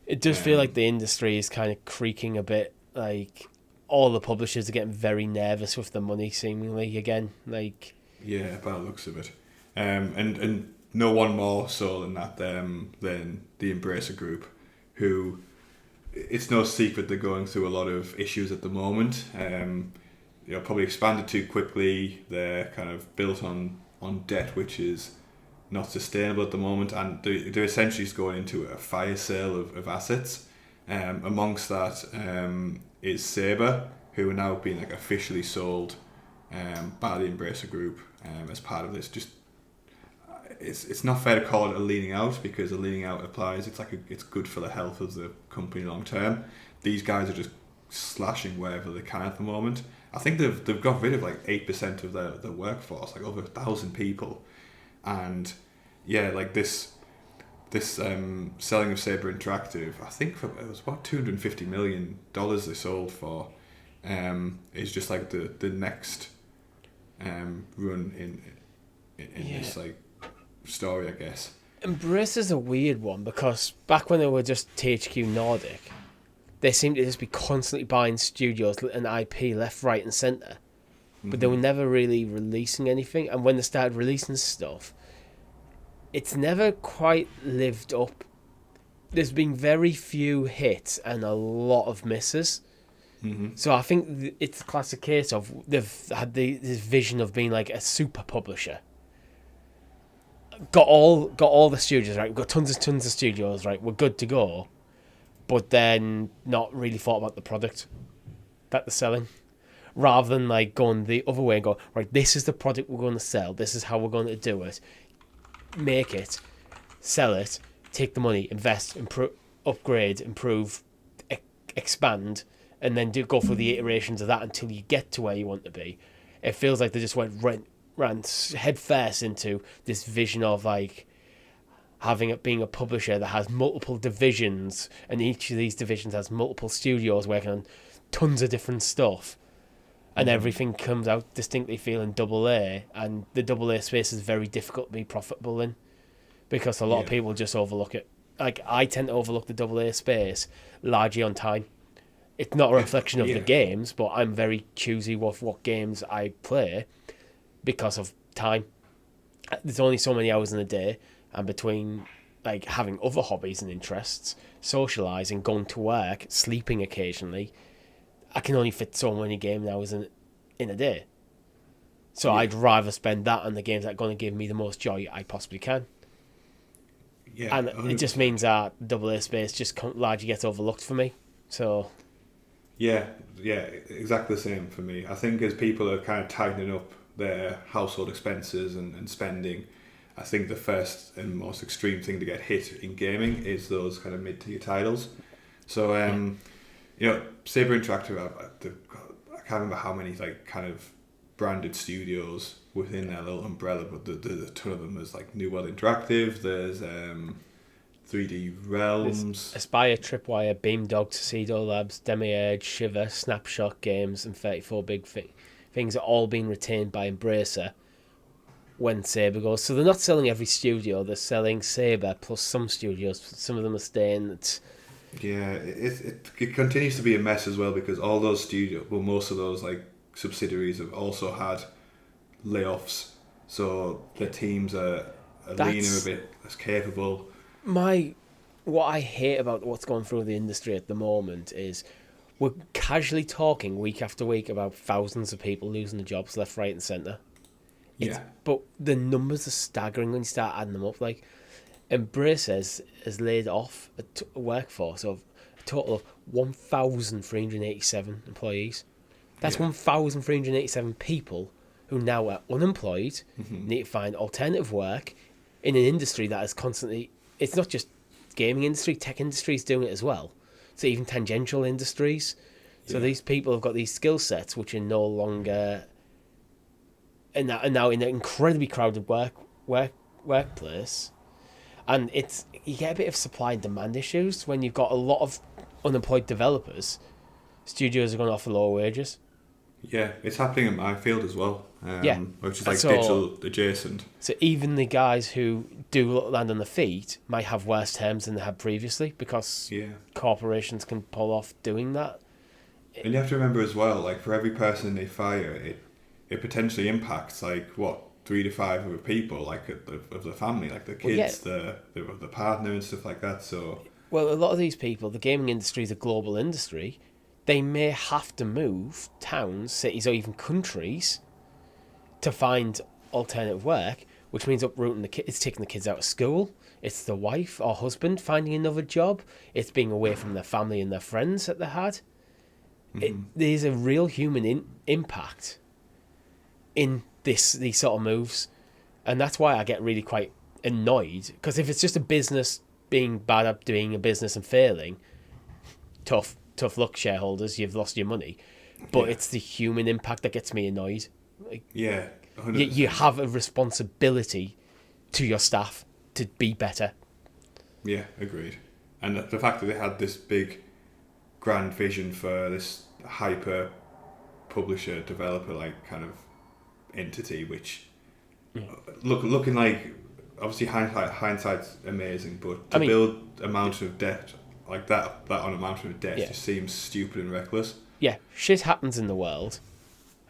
It does feel like the industry is kind of creaking a bit. Like, all the publishers are getting very nervous with the money, seemingly, again. Like, yeah, by the looks of it. And no one more so than that, than the Embracer Group, who, it's no secret they're going through a lot of issues at the moment. Probably expanded too quickly. They're kind of built on debt, which is not sustainable at the moment, and they're essentially just going into a fire sale of assets. Amongst that is Saber, who are now being like officially sold by the Embracer Group as part of this. Just it's not fair to call it a leaning out, because a leaning out applies. It's good for the health of the company long term. These guys are just slashing wherever they can at the moment. I think they've got rid of like 8% of their workforce, like over 1,000 people, and like this selling of Saber Interactive, I think it was about $250 million they sold for, is just like the next run in this like story, I guess. Embrace is a weird one because back when they were just THQ Nordic, they seemed to just be constantly buying studios and IP left, right, and centre. But they were never really releasing anything. And when they started releasing stuff, it's never quite lived up. There's been very few hits and a lot of misses. So I think it's a classic case of they've had this vision of being like a super publisher. Got all the studios right. We've got tons of studios right. We're good to go, but then not really thought about the product that they're selling. Rather than like going the other way and go, right, this is the product we're going to sell. This is how we're going to do it. Make it, sell it, take the money, invest, upgrade, improve, expand, and then go through the iterations of that until you get to where you want to be. It feels like they just ran head first into this vision of like being a publisher that has multiple divisions, and each of these divisions has multiple studios working on tons of different stuff. And everything comes out distinctly feeling AA, and the AA space is very difficult to be profitable in because a lot of people just overlook it. Like, I tend to overlook the AA space largely on time. It's not a reflection of the games, but I'm very choosy with what games I play because of time. There's only so many hours in a day, and between like having other hobbies and interests, socialising, going to work, sleeping occasionally, I can only fit so many game hours in a day. So I'd rather spend that on the games that are going to give me the most joy I possibly can. Yeah, and 100%. It just means that AA space just largely gets overlooked for me. So yeah, exactly the same for me. I think as people are kind of tightening up their household expenses and spending, I think the first and most extreme thing to get hit in gaming is those kind of mid-tier titles. So Saber Interactive, I can't remember how many like kind of branded studios within their little umbrella, but there's a ton of them. There's like New World Interactive, there's 3D Realms, there's Aspire, Tripwire, Beamdog, Tuxedo Labs, Demi-Edge, Shiver, Snapshot Games, and 34 Big Things are all being retained by Embracer when Saber goes. So they're not selling every studio, they're selling Saber plus some studios. Some of them are staying. Yeah, it continues to be a mess as well because all those most of those like subsidiaries have also had layoffs, so the teams are leaner, a bit less capable. What I hate about what's going through the industry at the moment is we're casually talking week after week about thousands of people losing their jobs left, right, and centre. But the numbers are staggering when you start adding them up. Like, Embrace has laid off a workforce of a total of 1,387 employees. That's 1,387 people who now are unemployed, need to find alternative work in an industry that is constantly... It's not just gaming industry, tech industry is doing it as well. So even tangential industries. So these people have got these skill sets which are no longer... And now in an incredibly crowded workplace... And you get a bit of supply and demand issues when you've got a lot of unemployed developers. Studios are going to offer lower wages. Yeah, it's happening in my field as well. Which is like digital adjacent. So even the guys who do land on their feet might have worse terms than they had previously because corporations can pull off doing that. And you have to remember as well, like for every person they fire, it potentially impacts like 3 to 5 other people, like of the family, like the kids, the partner and stuff like that. So a lot of these people, the gaming industry is a global industry. They may have to move towns, cities, or even countries to find alternative work, which means uprooting the kids. It's taking the kids out of school. It's the wife or husband finding another job. It's being away from their family and their friends that they had. There's a real human impact in these sort of moves, and that's why I get really quite annoyed, because if it's just a business being bad at doing a business and failing, tough luck, shareholders, you've lost your money. But it's the human impact that gets me annoyed. Like, you have a responsibility to your staff to be better. Yeah, agreed. And the fact that they had this big grand vision for this hyper publisher developer like kind of entity, which looking like obviously hindsight's amazing, but to build amount of debt like that on amount of debt just seems stupid and reckless. Yeah, shit happens in the world,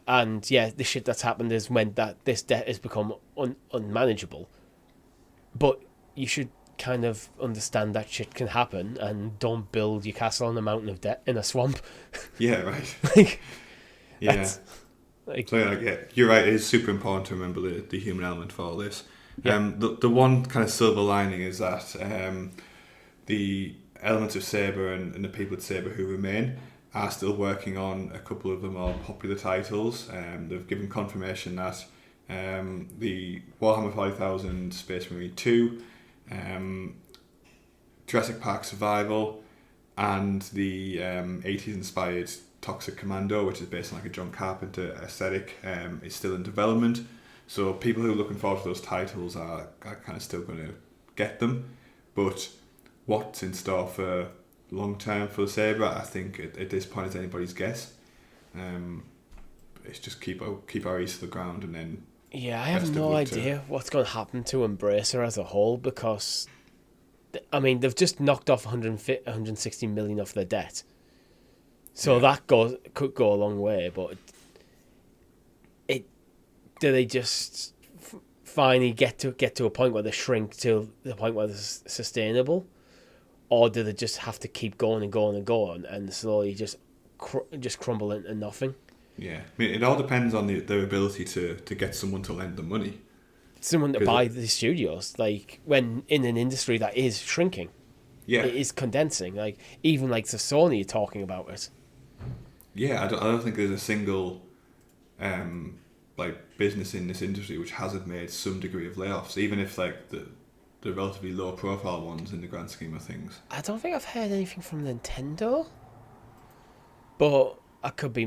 and the shit that's happened is when this debt has become unmanageable. But you should kind of understand that shit can happen, and don't build your castle on a mountain of debt in a swamp. Yeah, right. Like, yeah. You're right. It is super important to remember the human element for all this. Yeah. The one kind of silver lining is that the elements of Saber and the people at Saber who remain are still working on a couple of the more popular titles. They've given confirmation that the Warhammer 40,000 Space Marine 2, Jurassic Park Survival, and the 80s inspired Toxic Commando, which is based on like a John Carpenter aesthetic, is still in development. So people who are looking forward to those titles are kind of still going to get them. But what's in store for long term for the Saber, I think at this point is anybody's guess. It's just keep our ears to the ground, and then I have no idea what's going to happen to Embracer as a whole, because they've just knocked off 160 million off their debt, so that could go a long way. But do they just finally get to a point where they shrink to the point where they're sustainable? Or do they just have to keep going and going and going and slowly just crumble into nothing? Yeah, it all depends on their ability to get someone to lend them money. Someone to buy the studios, like when in an industry that is shrinking. Yeah. It is condensing. Like even like the Sony are talking about it. Yeah, I don't think there's a single business in this industry which hasn't made some degree of layoffs, even if like the relatively low profile ones in the grand scheme of things. I don't think I've heard anything from Nintendo, but I could be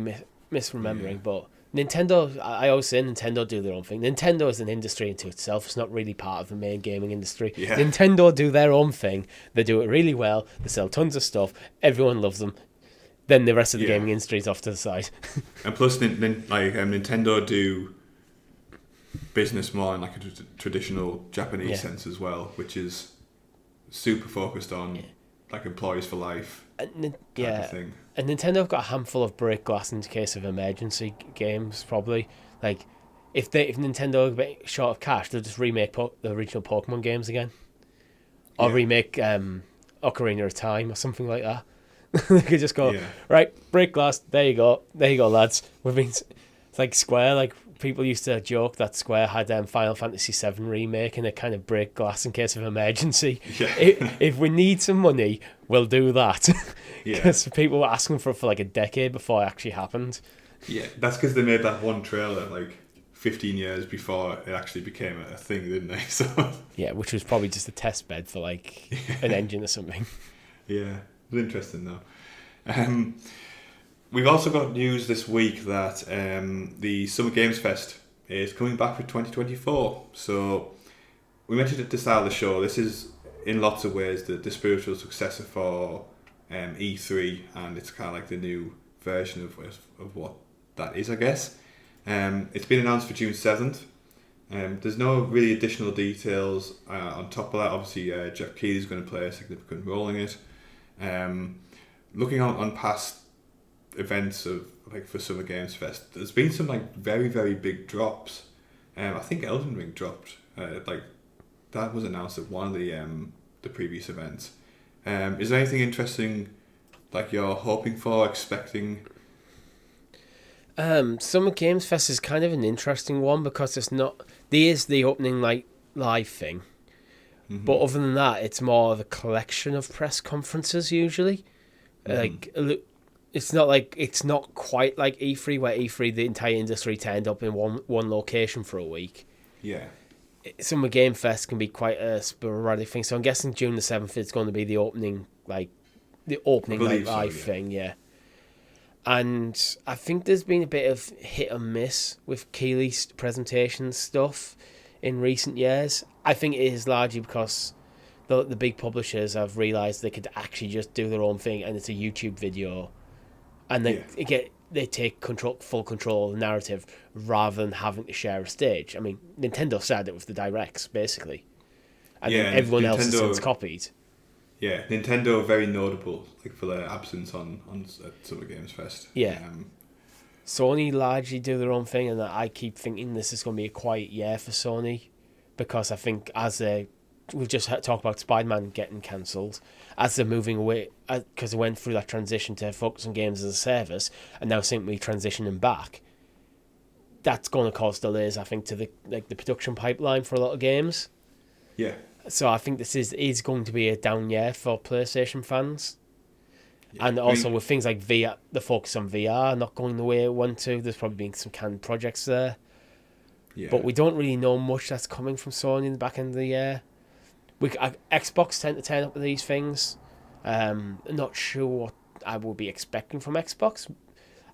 misremembering. Yeah. But Nintendo, I always say Nintendo do their own thing. Nintendo is an industry into itself. It's not really part of the main gaming industry. Yeah. Nintendo do their own thing. They do it really well. They sell tons of stuff. Everyone loves them. Then the rest of the gaming industry is off to the side. And plus, Nintendo do business more in like a traditional Japanese sense as well, which is super focused on like employees for life type of thing. And Nintendo have got a handful of break glass in case of emergency games, probably. Like if Nintendo are a bit short of cash, they'll just remake the original Pokemon games again, or remake Ocarina of Time or something like that. They could just go right, break glass. There you go, lads. It's like Square. Like people used to joke that Square had Final Fantasy VII remake, and they kind of break glass in case of emergency. Yeah. If we need some money, we'll do that. Because people were asking for it for like a decade before it actually happened. Yeah, that's because they made that one trailer like 15 years before it actually became a thing, didn't they? So yeah, which was probably just a test bed for like an engine or something. Yeah, it's interesting though. We've also got news this week that the Summer Games Fest is coming back for 2024. So we mentioned at the start of the show, this is in lots of ways the spiritual successor for E3, and it's kind of like the new version of what that is, I guess. It's been announced for June 7th. There's no really additional details on top of that. Obviously, Jeff Keighley's going to play a significant role in it. Looking on past events of like for Summer Games Fest, there's been some like very, very big drops. I think Elden Ring dropped. Like that was announced at one of the previous events. Is there anything interesting like you're hoping for, expecting? Summer Games Fest is kind of an interesting one because there is the opening like live thing, but other than that, it's more of a collection of press conferences usually. Like it's not quite like E3, where E3 the entire industry turned up in one location for a week. Yeah. Summer Game Fest can be quite a sporadic thing, so I'm guessing June the 7th is going to be the opening night live thing, yeah. And I think there's been a bit of hit and miss with Keighley's presentation stuff in recent years. I think it is largely because the big publishers have realised they could actually just do their own thing, and it's a YouTube video, and they take full control of the narrative rather than having to share a stage. I mean, Nintendo started it with the Directs, basically. and then everyone else has Nintendo, since copied. Yeah, Nintendo are very notable for their absence on Summer Games Fest. Yeah. Sony largely do their own thing, and I keep thinking this is going to be a quiet year for Sony, because I think we've just talked about Spider-Man getting cancelled, as they're moving away, because they went through that transition to focus on games as a service, and now simply transitioning back. That's going to cause delays, I think, to the production pipeline for a lot of games. Yeah. So I think this is going to be a down year for PlayStation fans. Yeah. And also with things like VR, the focus on VR not going the way it want to. There's probably been some canned projects there. Yeah. But we don't really know much that's coming from Sony in the back end of the year. Xbox tend to turn up with these things. Not sure what I will be expecting from Xbox.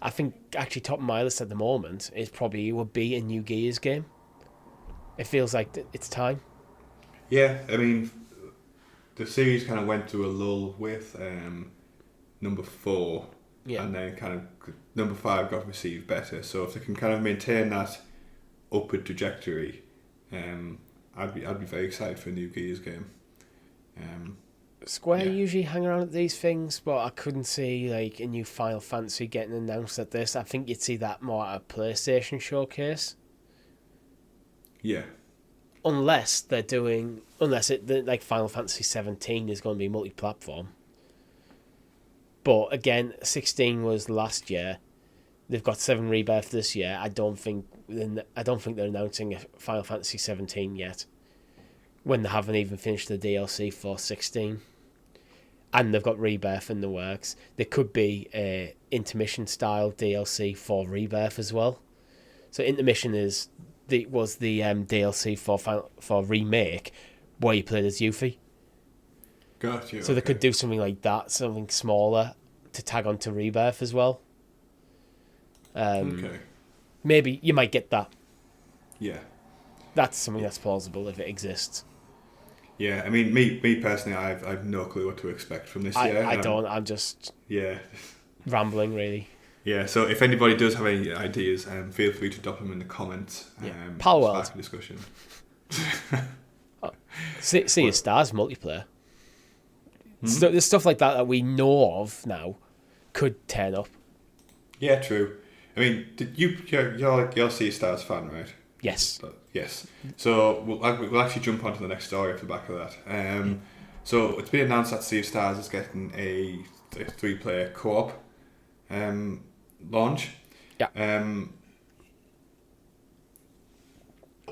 I think actually top of my list at the moment would be a new Gears game. It feels like it's time. Yeah, I mean, the series kind of went through a lull with number 4, and then kind of number 5 got received better. So if they can kind of maintain that upward trajectory, I'd be very excited for a new Gears game. Square usually hang around at these things, but I couldn't see like a new Final Fantasy getting announced at this. I think you'd see that more at a PlayStation showcase. Yeah. Unless like Final Fantasy 17 is going to be multi-platform. But again, 16 was last year. They've got 7 Rebirth this year. I don't think they're announcing a Final Fantasy 17 yet, when they haven't even finished the DLC for 16. And they've got Rebirth in the works. There could be a intermission style DLC for Rebirth as well. So intermission was the DLC for Remake, where you played as Yuffie. Gotcha. So they could do something like that, something smaller to tag onto Rebirth as well. Okay. Maybe you might get that. Yeah. That's something that's plausible if it exists. Yeah, I mean, me personally, I've no clue what to expect from this year. I don't. I'm just rambling, really. Yeah, so if anybody does have any ideas, feel free to drop them in the comments. Power World. Spark a discussion. See a Stars multiplayer. So there's stuff like that we know of now could turn up. Yeah, true. I mean, you're a Sea Stars fan, right? Yes. Yes. So we'll actually jump onto the next story off the back of that. So it's been announced that Sea of Stars is getting a 3-player co-op launch. Yeah.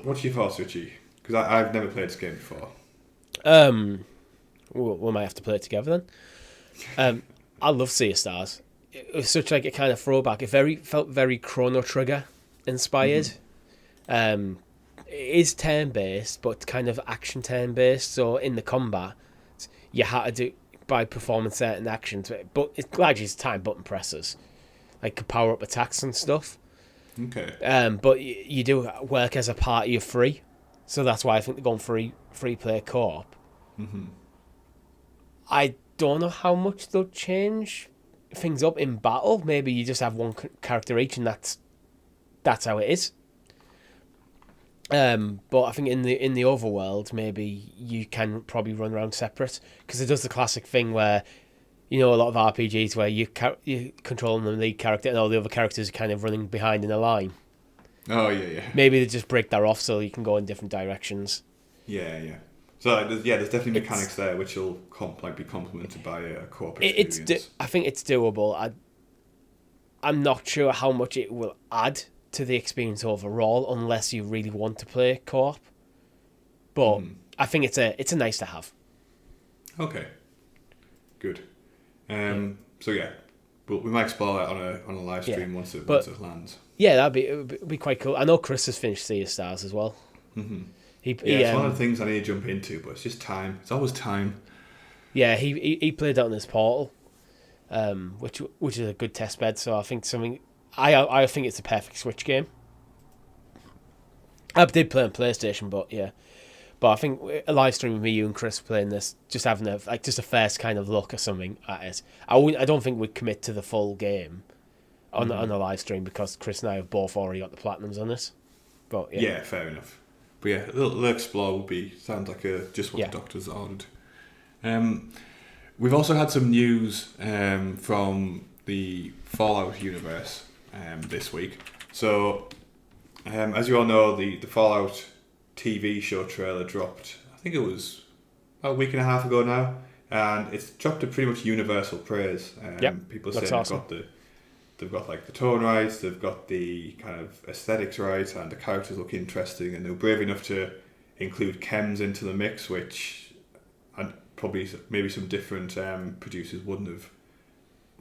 What's your thoughts, Richie? Because I've never played this game before. We might have to play it together then. I love Sea of Stars. It was such like a kind of throwback. It felt very Chrono Trigger inspired. It is turn-based, but kind of action turn-based. So in the combat, you had to do by performing certain actions, but it's largely time button presses, like power up attacks and stuff. Okay. But you do work as a party of 3, so that's why I think they're going free player co-op. Mm-hmm. I don't know how much they'll change things up in battle. Maybe you just have one character each, and that's how it is. But I think in the overworld, maybe you can probably run around separate, because it does the classic thing where, a lot of RPGs where you control the lead character and all the other characters are kind of running behind in a line. Oh yeah. Maybe they just break that off so you can go in different directions. Yeah. So there's definitely mechanics there which will be complemented by a co-op experience. I think it's doable. I'm not sure how much it will add to the experience overall, unless you really want to play co-op. But I think it's a nice to have. Okay, good. So yeah, but we might explore that on a live stream once it lands. Yeah, it'd be quite cool. I know Chris has finished Sea of Stars as well. Mm-hmm. It's one of the things I need to jump into, but it's just time. It's always time. Yeah, he played that on his Portal, which is a good test bed. So I think I think it's a perfect Switch game. I did play on PlayStation, but I think a live stream with me, you and Chris playing this, just having a first kind of look or something at it. I don't think we'd commit to the full game on a live stream, because Chris and I have both already got the platinums on this. But yeah, fair enough. But yeah, a little explore would be sounds like just what the doctors ordered. We've also had some news from the Fallout universe this week. So, as you all know, the Fallout TV show trailer dropped, I think it was about a week and a half ago now, and it's dropped to pretty much universal praise. People say they've got like the tone right, they've got the kind of aesthetics right, and the characters look interesting, and they were brave enough to include chems into the mix, which probably maybe some different producers wouldn't have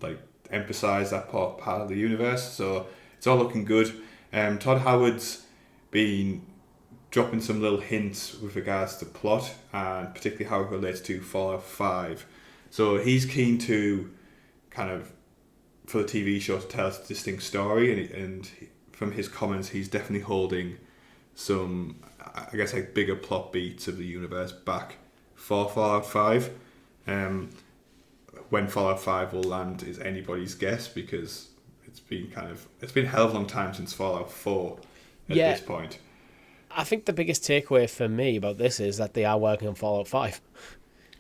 like emphasised that part of the universe. So it's all looking good. Todd Howard's been dropping some little hints with regards to plot and particularly how it relates to Fallout 5. So he's keen to kind of, for the TV show, to tell a distinct story, and from his comments he's definitely holding some, I guess, like bigger plot beats of the universe back for Fallout 5. When Fallout 5 will land is anybody's guess, because it's been a hell of a long time since Fallout 4 at this point. I think the biggest takeaway for me about this is that they are working on Fallout 5.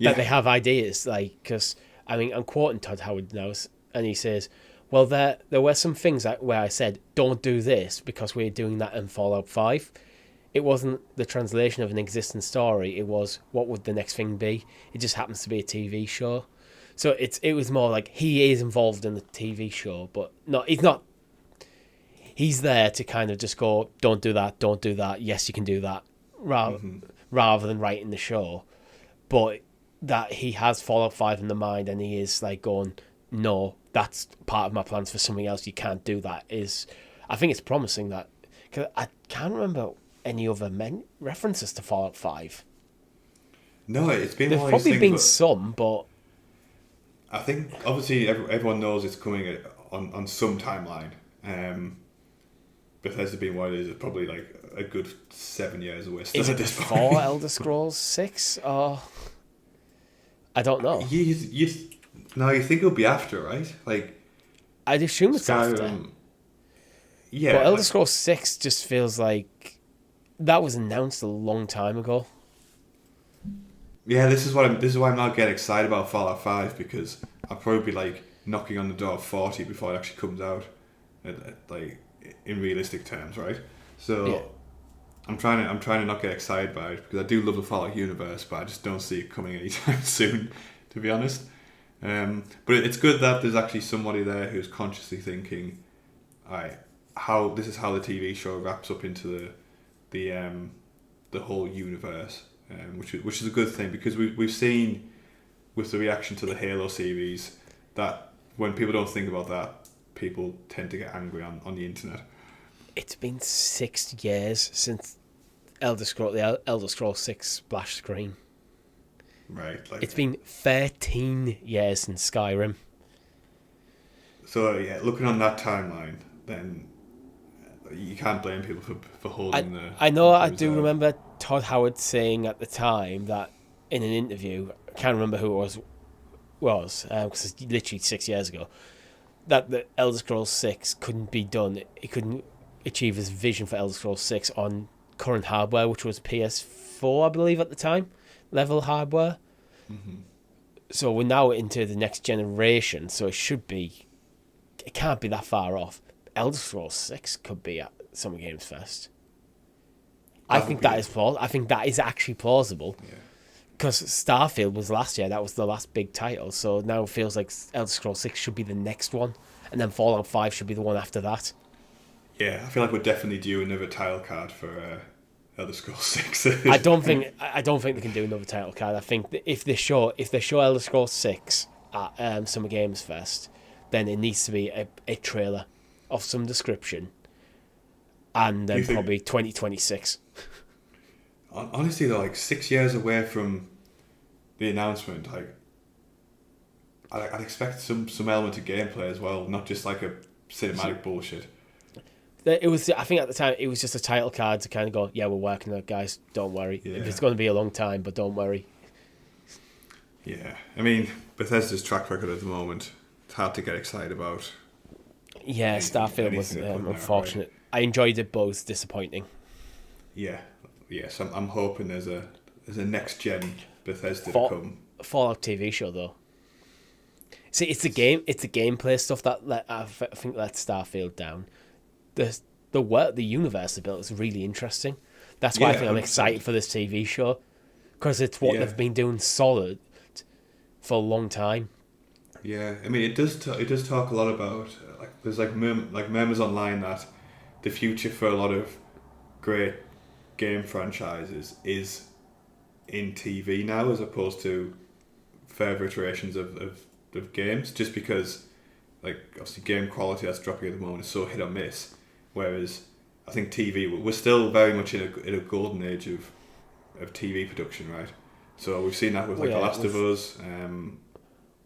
That they have ideas, like, because I mean, I'm quoting Todd Howard now, and he says, well, there were some things where I said, don't do this because we're doing that in Fallout 5. It wasn't the translation of an existing story. It was, what would the next thing be? It just happens to be a TV show. So it was more like he is involved in the TV show, but he's not. He's there to kind of just go, don't do that. Yes, you can do that, rather than writing the show. But that he has Fallout 5 in the mind, and he is like going, no, that's part of my plans for something else. You can't do that. I think it's promising that, because I can't remember any other references to Fallout 5. No, it's been. There's probably been some, but I think obviously everyone knows it's coming on some timeline. Bethesda being what it is, it's probably like a good 7 years away. Still is it at this before point. Elder Scrolls 6 or I don't know. You think it'll be after, right? Like, I'd assume it's after. Yeah, but Elder Scrolls 6 just feels like that was announced a long time ago. Yeah, this is why I'm not getting excited about Fallout 5, because I'll probably be like knocking on the door of 40 before it actually comes out, like in realistic terms, right? So I'm trying to not get excited by it, because I do love the Fallout universe, but I just don't see it coming anytime soon, to be honest. But it's good that there's actually somebody there who's consciously thinking, alright, this is how the TV show wraps up into the whole universe, which is a good thing, because we've seen with the reaction to the Halo series that when people don't think about that, people tend to get angry on the internet. It's been 6 years since the Elder Scrolls 6 splash screen. Right. It's been 13 years since Skyrim. So yeah, looking on that timeline, then you can't blame people for holding I know I do remember Todd Howard saying at the time that in an interview, I can't remember who it was because it's literally 6 years ago, that the Elder Scrolls 6 couldn't be done. It couldn't achieve his vision for Elder Scrolls 6 on current hardware, which was PS4, I believe, at the time, level hardware. Mm-hmm. So we're now into the next generation, so it can't be that far off. Elder Scrolls 6 could be at Summer Games Fest. I think that is actually plausible. Yeah. Because Starfield was last year, that was the last big title, so now it feels like Elder Scrolls 6 should be the next one, and then Fallout 5 should be the one after that. Yeah, I feel like we're definitely due another title card for Elder Scrolls 6. I don't think they can do another title card. I think that if they show Elder Scrolls 6 at Summer Games Fest, then it needs to be a trailer of some description, and then probably 2026. Honestly, though, like 6 years away from the announcement, like I'd expect some element of gameplay as well, not just like a cinematic bullshit. It was. I think at the time it was just a title card to kind of go, yeah, we're working on it, guys. Don't worry. Yeah. It's going to be a long time, but don't worry. Yeah, I mean, Bethesda's track record at the moment, it's hard to get excited about. Yeah, Starfield was unfortunate. Right? I enjoyed it, but it was disappointing. Yeah, yes, I'm hoping there's a next gen Bethesda to come. Fallout TV show though. See, it's the gameplay stuff that I think lets Starfield down. The work, the universe they built is really interesting. That's why I think I'm excited for this TV show, because it's what they've been doing solid for a long time. Yeah, I mean, it does talk a lot about there's murmurs online that the future for a lot of great game franchises is in TV now, as opposed to further iterations of games, just because obviously game quality that's dropping at the moment is so hit or miss, whereas I think TV, we're still very much in a golden age of TV production, right? So we've seen that with The Last of Us.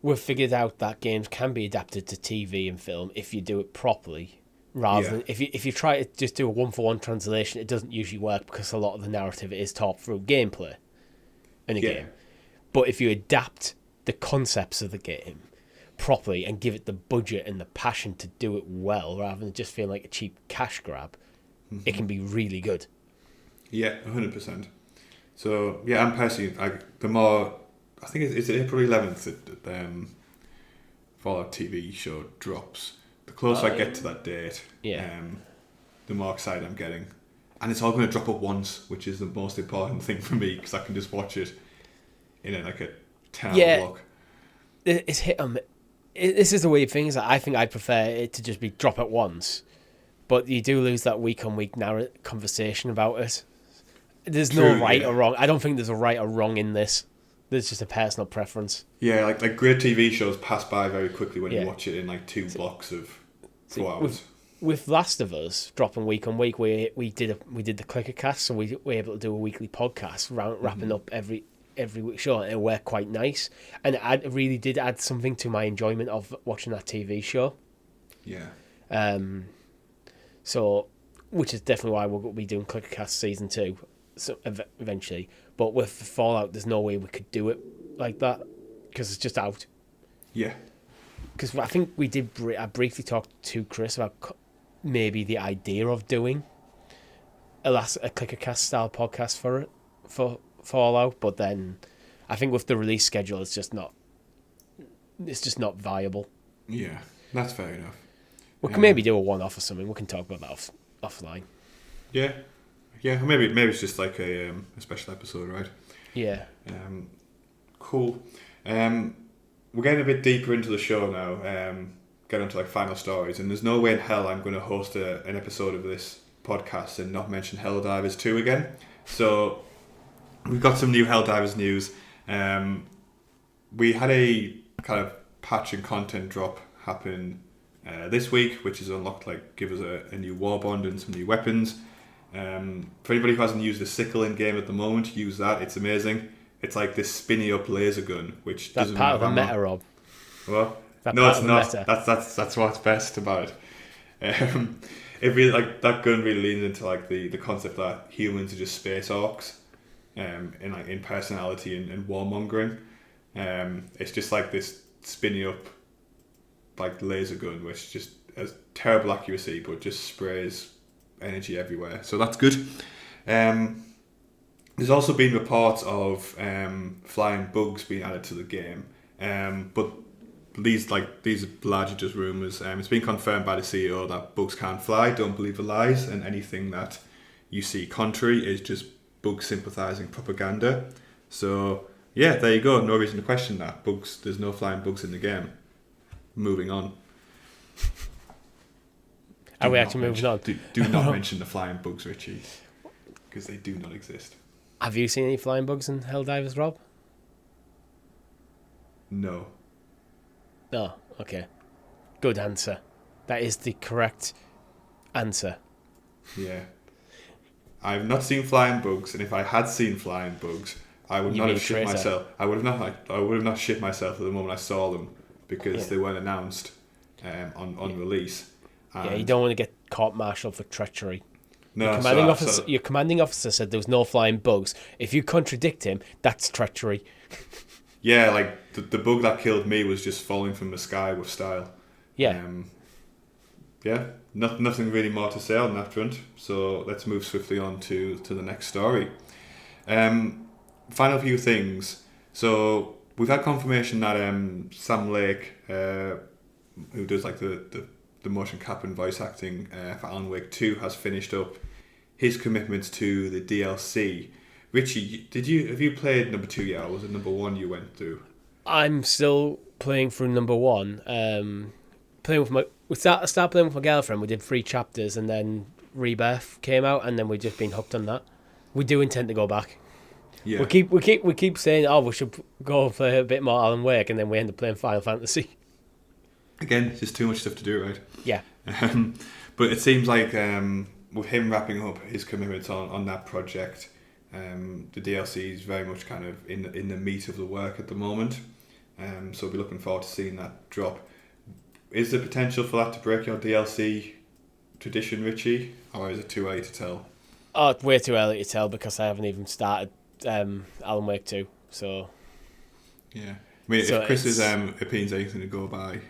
We've figured out that games can be adapted to TV and film if you do it properly, rather than if you try to just do a 1-for-1 translation, it doesn't usually work because a lot of the narrative is taught through gameplay in a game. But if you adapt the concepts of the game properly and give it the budget and the passion to do it well, rather than just feeling like a cheap cash grab, it can be really good. Yeah, 100%. So yeah, I'm personally I think it's April 11th that Fallout TV show drops. The closer I get to that date, the more excited I'm getting. And it's all going to drop at once, which is the most important thing for me, because I can just watch it in a 10-hour block. It's hit on. This is the weird thing, is that I think I'd prefer it to just be drop at once. But you do lose that week-on-week conversation about it. There's no right or wrong. I don't think there's a right or wrong in this. There's just a personal preference. Yeah, like great TV shows pass by very quickly when you watch it in 2 blocks of 4 hours. With Last of Us dropping week on week, we did the clicker cast, so we were able to do a weekly podcast wrapping up every week show, and it worked quite nice. And it really did add something to my enjoyment of watching that TV show. Yeah. So, which is definitely why we'll be doing clicker cast season 2, so eventually. But with Fallout, there's no way we could do it like that, because it's just out. Yeah. Because I think I briefly talked to Chris about maybe the idea of doing a ClickerCast style podcast for Fallout, but then I think with the release schedule, it's just not viable. Yeah, that's fair enough. We can maybe do a one-off or something. We can talk about that offline. Yeah. Maybe it's just like a special episode, right? Yeah. Cool. We're getting a bit deeper into the show now. Get onto final stories, and there's no way in hell I'm going to host an episode of this podcast and not mention Helldivers 2 again. So we've got some new Helldivers news. We had a kind of patch and content drop happen this week, which has unlocked give us a new warbond and some new weapons. For anybody who hasn't used the sickle in game at the moment, use that. It's amazing. It's like this spinny up laser gun, which that's part of the meta, Rob. What? No, it's not. That's what's best about it. It really that gun really leans into the concept that humans are just space orcs, in personality and warmongering. It's just this spinny up laser gun, which just has terrible accuracy, but just sprays energy everywhere. So that's good. There's also been reports of flying bugs being added to the game, but these are largely just rumours. It's been confirmed by the CEO that bugs can't fly. Don't believe the lies, and anything that you see contrary is just bug sympathising propaganda. So yeah, there you go. No reason to question that. There's no flying bugs in the game. Moving on. Are we actually moving on? Do not mention the flying bugs, Richie, because they do not exist. Have you seen any flying bugs in Helldivers, Rob? No. No, okay. Good answer. That is the correct answer. Yeah. I've not seen flying bugs, and if I had seen flying bugs, I would not have shit myself. I would have not shit myself at the moment I saw them, because they weren't announced on release. And you don't want to get court-martialed for treachery. No, your commanding officer said there was no flying bugs. If you contradict him, that's treachery. Yeah, the bug that killed me was just falling from the sky with style. Yeah. nothing really more to say on that front. So let's move swiftly on to the next story. Final few things. So we've had confirmation that Sam Lake, who does like the motion cap and voice acting for Alan Wake 2, has finished up his commitments to the DLC. Richie, have you played number 2 yet, or was it number 1 you went through? I'm still playing through number 1. I started playing with my girlfriend. We did 3 chapters, and then Rebirth came out, and then we've just been hooked on that. We do intend to go back. Yeah. We keep saying, oh, we should go play a bit more Alan Wake, and then we end up playing Final Fantasy. Again, just too much stuff to do, right? Yeah. But it seems like with him wrapping up his commitments on that project, the DLC is very much kind of in the meat of the work at the moment. So we'll be looking forward to seeing that drop. Is there potential for that to break your DLC tradition, Richie? Or is it too early to tell? Oh, it's way too early to tell because I haven't even started Alan Wake 2. So yeah. I mean, if Chris's opinion's anything to go by.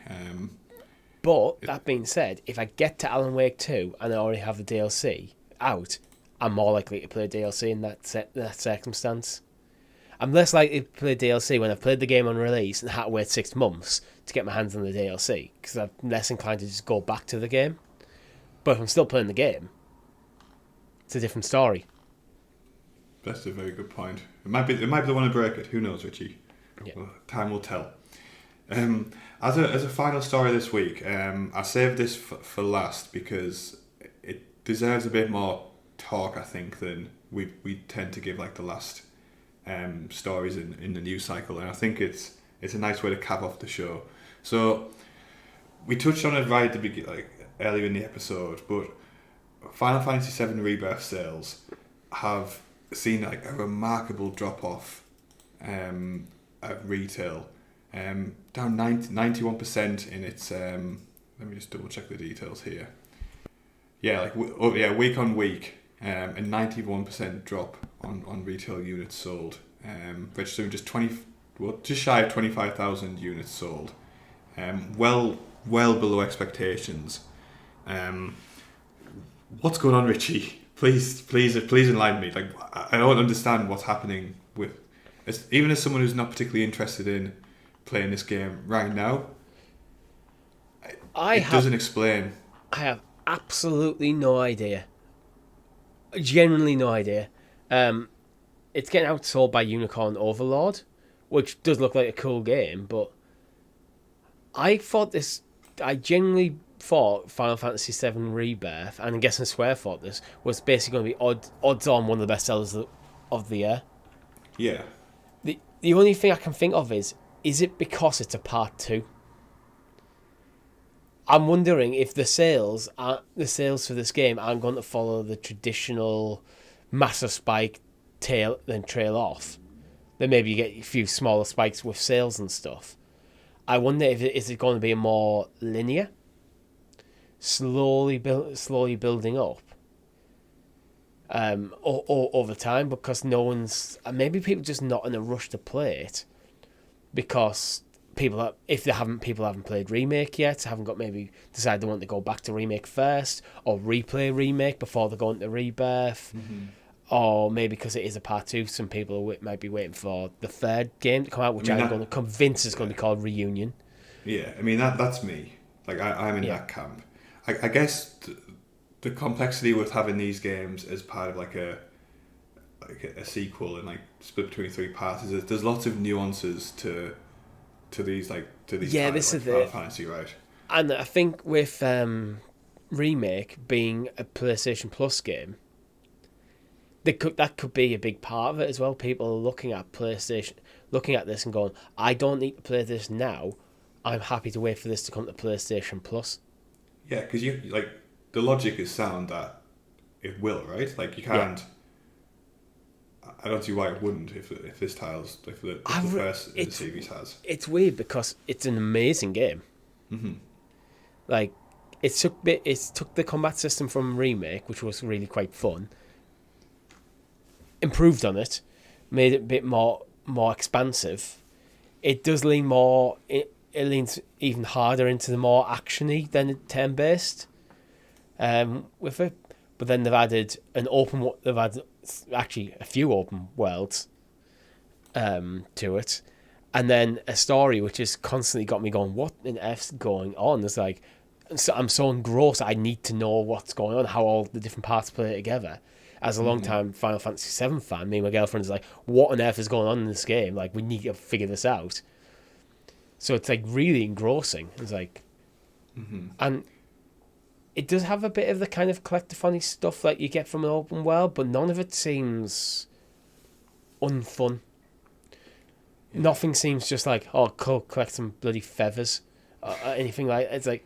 But that being said, if I get to Alan Wake 2 and I already have the DLC out, I'm more likely to play DLC in that circumstance. I'm less likely to play DLC when I've played the game on release and had to wait 6 months to get my hands on the DLC, because I'm less inclined to just go back to the game. But if I'm still playing the game, it's a different story. That's a very good point. It might be the one to break it. Who knows, Richie? Yeah. Well, time will tell. As a final story this week, I saved this for last because it deserves a bit more talk, I think, than we tend to give like the last stories in the news cycle, and I think it's a nice way to cap off the show. So we touched on it right at the beginning, like earlier in the episode, but Final Fantasy VII Rebirth sales have seen like a remarkable drop off at retail, down 91% in its. Let me just double check the details here. Yeah, week on week, a 91% drop on retail units sold, registering just shy of 25,000 units sold, well below expectations. What's going on, Richie? Please enlighten me. Like, I don't understand what's happening with, even as someone who's not particularly interested in playing this game right now. It doesn't explain. I have absolutely no idea. Genuinely no idea. It's getting outsold by Unicorn Overlord, which does look like a cool game, but I genuinely thought Final Fantasy VII Rebirth, and I'm guessing Square thought this, was basically going to be odds on one of the best sellers of the year. Yeah. The only thing I can think of is it because it's a part 2? I'm wondering if the sales for this game aren't going to follow the traditional massive spike then trail off. Then maybe you get a few smaller spikes with sales and stuff. I wonder if is it going to be more linear, slowly building up over time, because maybe people just not in a rush to play it because people haven't played Remake yet, maybe decide they want to go back to Remake first or replay Remake before they go into Rebirth. Mm-hmm. Or maybe because it is a part 2, some people might be waiting for the third game to come out, which I'm going to convince is going to be called Reunion. Yeah, I mean that's me. Like I'm in that camp. I guess the complexity with having these games as part of like a sequel and like split between 3 parts is there's lots of nuances to these yeah, this is Final Fantasy, right? And I think with Remake being a PlayStation Plus game, that could be a big part of it as well. People are looking at this and going, I don't need to play this now. I'm happy to wait for this to come to PlayStation Plus. Yeah, because the logic is sound that it will, right? Like you can't. Yeah. I don't see why it wouldn't if this title's if the first in the series has. It's weird because it's an amazing game. Mm-hmm. Like it took the combat system from Remake, which was really quite fun. Improved on it, made it a bit more expansive. It does lean more. It leans even harder into the more actiony than turn-based. with it. But then they've added they've added actually a few open worlds to it, and then a story which has constantly got me going, what in F's going on? It's like, I'm so engrossed, I need to know what's going on, how all the different parts play together. As a long-time Final Fantasy VII fan, me and my girlfriend is like, what on earth is going on in this game? Like, we need to figure this out. So it's like really engrossing. It's like, and it does have a bit of the kind of collectathon-y stuff like you get from an open world, but none of it seems unfun. Yeah. Nothing seems just like, oh, cool, collect some bloody feathers, or anything like. It's like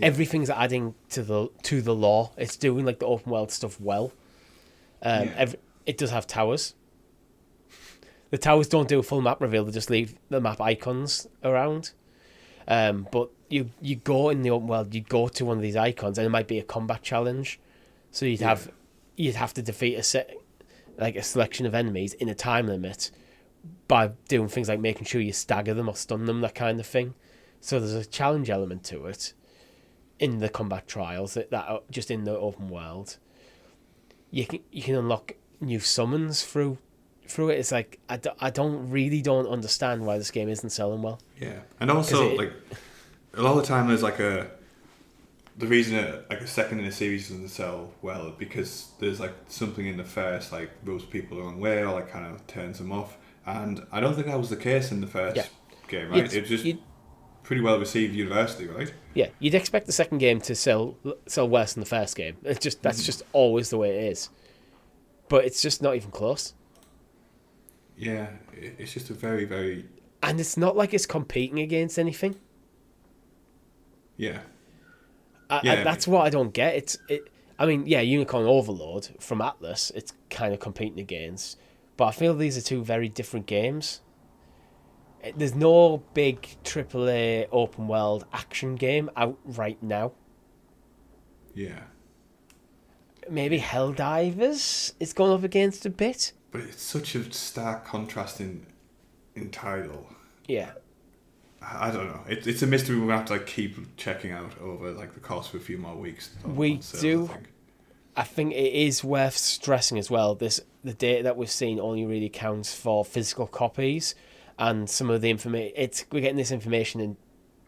everything's adding to the lore. It's doing like the open world stuff well. It does have towers. The towers don't do a full map reveal; they just leave the map icons around. But you go in the open world, you go to one of these icons, and it might be a combat challenge. So you'd have to defeat a selection of enemies in a time limit by doing things like making sure you stagger them or stun them, that kind of thing. So there's a challenge element to it in the combat trials that are just in the open world. You can unlock new summons through it. It's like I don't understand why this game isn't selling well. Yeah, and also like a lot of the time there's like the reason a second in a series doesn't sell well because there's like something in the first like rubs people the wrong way or like kind of turns them off, and I don't think that was the case in the first game, right? It was just pretty well received universally, right? Yeah, you'd expect the second game to sell worse than the first game. It's just that's just always the way it is, but it's just not even close. Yeah, it's just a very, very... And it's not like it's competing against anything. Yeah. That's what I don't get. I mean, Unicorn Overload from Atlas, it's kind of competing against. But I feel these are two very different games. There's no big AAA open world action game out right now. Yeah. Maybe Helldivers is going up against a bit. But it's such a stark contrast in title. Yeah. I don't know. It's a mystery we're going to have to keep checking out over like the course of a few more weeks. I think it is worth stressing as well. The data that we've seen only really counts for physical copies, and some of the information. We're getting this information in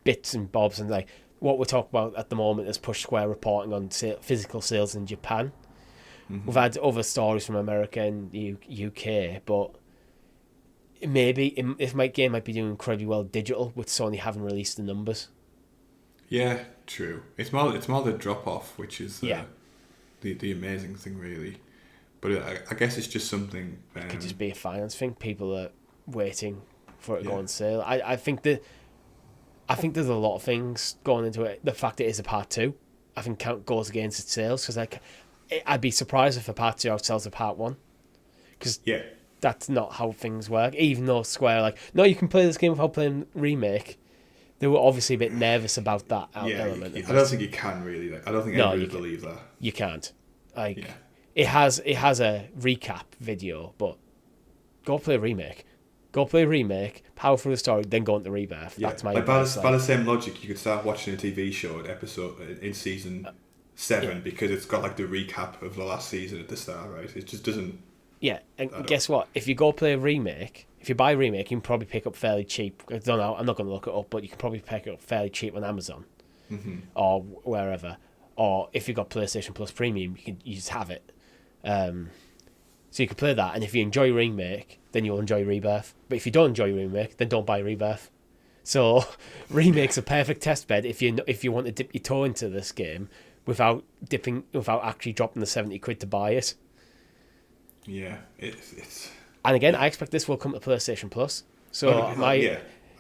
bits and bobs, and like what we're talking about at the moment is Push Square reporting on physical sales in Japan. We've had other stories from America and the UK, but maybe this game might be doing incredibly well digital with Sony having released the numbers. Yeah, true. It's more the drop off, which is the amazing thing, really. But I guess it's just something. It could just be a finance thing. People are waiting for it to go on sale. I think there's a lot of things going into it. The fact it is a part 2, I think goes against its sales because I'd be surprised if a part 2 outsells a part 1. Because that's not how things work. Even though Square no, you can play this game without playing Remake. They were obviously a bit nervous about that element. I don't think you can really. I don't think anybody would believe that. You can't. It has a recap video, but go play Remake. Go play Remake, power through the story, then go into Rebirth. Yeah. That's my advice. By the same logic, you could start watching a TV show in season 7 because it's got like the recap of the last season at the start, right? It just doesn't. Yeah, and guess what? If you go play a Remake, if you buy a Remake, you can probably pick up fairly cheap. I don't know, I'm not going to look it up, but you can probably pick it up fairly cheap on Amazon or wherever. Or if you've got PlayStation Plus Premium, you just have it. So you can play that, and if you enjoy Remake, then you'll enjoy Rebirth. But if you don't enjoy Remake, then don't buy Rebirth. So Remake's a perfect test bed if you want to dip your toe into this game without actually dropping the £70 to buy it. Yeah, it's. And again, I expect this will come to PlayStation Plus. So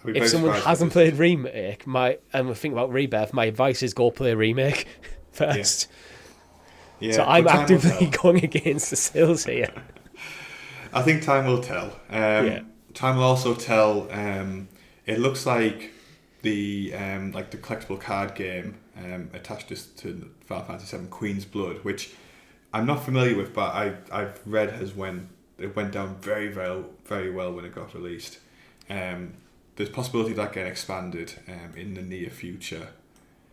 if someone hasn't played Remake, and we're thinking about Rebirth, my advice is go play Remake first. Yeah, so I'm actively going against the sales here. I think time will tell. Time will also tell. It looks like the collectible card game attached to Final Fantasy VII Queen's Blood, which I'm not familiar with, but I've read it went down very, very, very well when it got released. There's possibility that getting expanded in the near future.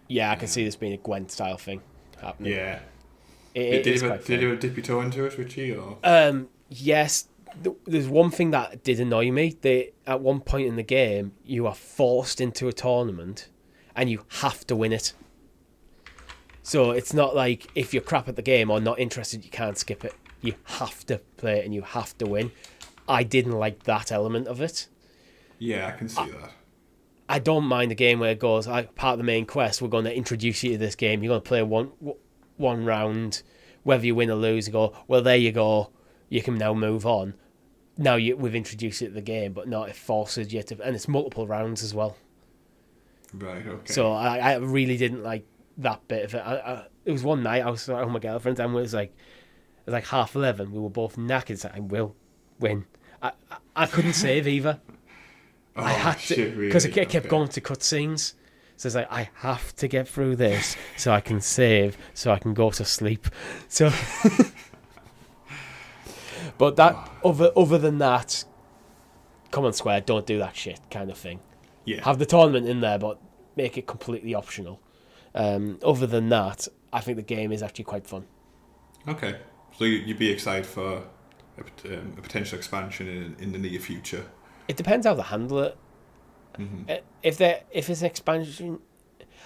Yeah, I can see this being a Gwent style thing. happening. Yeah. It Did is you quite fun. ever dip your toe into it, Richie? Or? Yes, there's one thing that did annoy me. At one point in the game, you are forced into a tournament, and you have to win it. So it's not like if you're crap at the game or not interested, you can't skip it. You have to play it and you have to win. I didn't like that element of it. Yeah, I can see that. I don't mind the game where it goes, part of the main quest, we're going to introduce you to this game. You're going to play one round, whether you win or lose. You go, well, there you go. You can now move on. Now we've introduced you to the game, but not it forces you to, and it's multiple rounds as well. Right. Okay. So I really didn't like that bit of it. It was one night I was at my girlfriend's and it was like 11:30. We were both knackered. It's like, I will win. I couldn't save either. Oh, I had to because it kept Okay. going to cutscenes. So it's like I have to get through this so I can save, so I can go to sleep. So, but that other than that, Common Square, don't do that shit kind of thing. Yeah. Have the tournament in there, but make it completely optional. Other than that, I think the game is actually quite fun. Okay. So you'd be excited for a potential expansion in the near future. It depends how they handle it. Mm-hmm. If it's an expansion,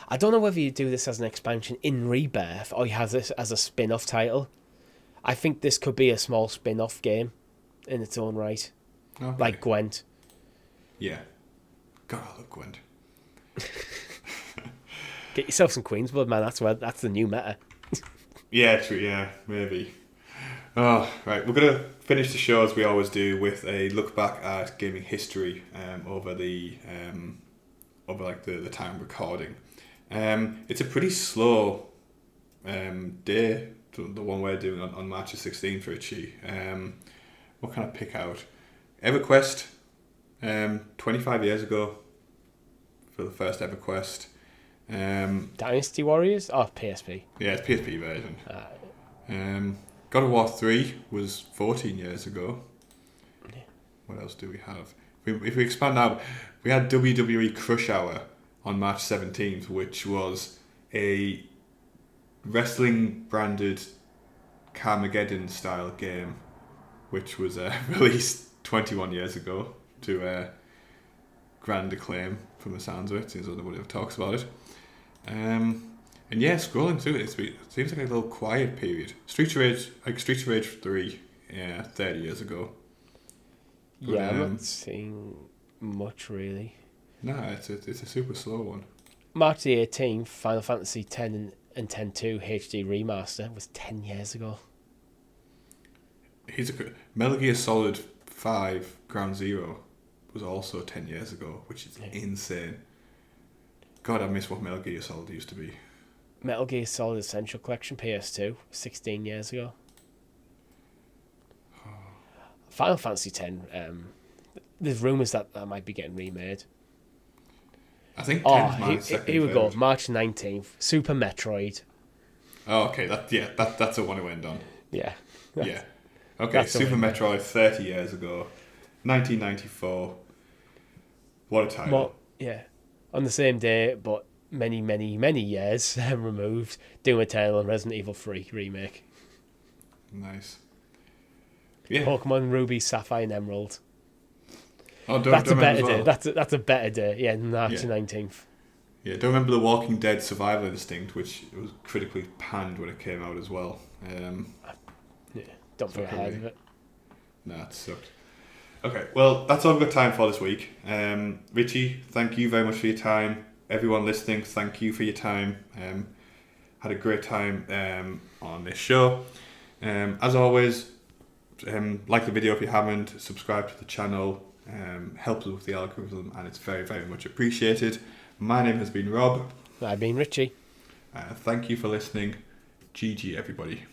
I don't know whether you do this as an expansion in Rebirth or you have this as a spin-off title. I think this could be a small spin-off game in its own right, Okay. like Gwent. Yeah. God, I love Gwent. Get yourself some Queen's Blood, man. That's the new meta. Yeah, true. Yeah, maybe. Oh, right. We're gonna finish the show as we always do with a look back at gaming history over the time recording. It's a pretty slow day, the one we're doing on March the 16th, Richie. What can I pick out? EverQuest, 25 years ago for the first EverQuest. Dynasty Warriors? Oh, PSP. Yeah, it's PSP version. God of War 3 was 14 years ago. What else do we have? If we expand out, we had WWE Crush Hour on March 17th, which was a wrestling branded Carmageddon style game, which was released 21 years ago to grand acclaim from the sounds of it, since nobody ever talks about it. And yeah, scrolling through it seems like a little quiet period. Streets of Rage 3, 30 years ago. But, Yeah, I'm not seeing much really. No, it's a super slow one. March the 18th, Final Fantasy X and X-2 HD Remaster was 10 years ago. Metal Gear Solid 5 Ground Zero was also 10 years ago, which is insane. God, I miss what Metal Gear Solid used to be. Metal Gear Solid Essential Collection PS2, 16 years ago. Final Fantasy X, there's rumours that might be getting remade. I think 10's my second here we go, favourite. March 19th, Super Metroid. Oh, okay, that's the one to end on. Yeah. Yeah. Okay, that's the Super one. Metroid 30 years ago. 1994. What a title. On the same day, but many, many, many years removed, Doom Eternal and Resident Evil 3 remake. Nice. Yeah. Pokemon Ruby, Sapphire and Emerald. Oh, That's a better as well. day. That's a better day. Yeah, March 19th. Yeah, don't remember The Walking Dead Survival Instinct, which was critically panned when it came out as well. Don't be ahead of it. Nah, it sucked. Okay, well, that's all we've got time for this week. Richie, thank you very much for your time. Everyone listening, thank you for your time. Had a great time on this show. As always, like the video if you haven't, subscribe to the channel, helps us with the algorithm, and it's very, very much appreciated. My name has been Rob. I've been Richie. Thank you for listening. GG, everybody.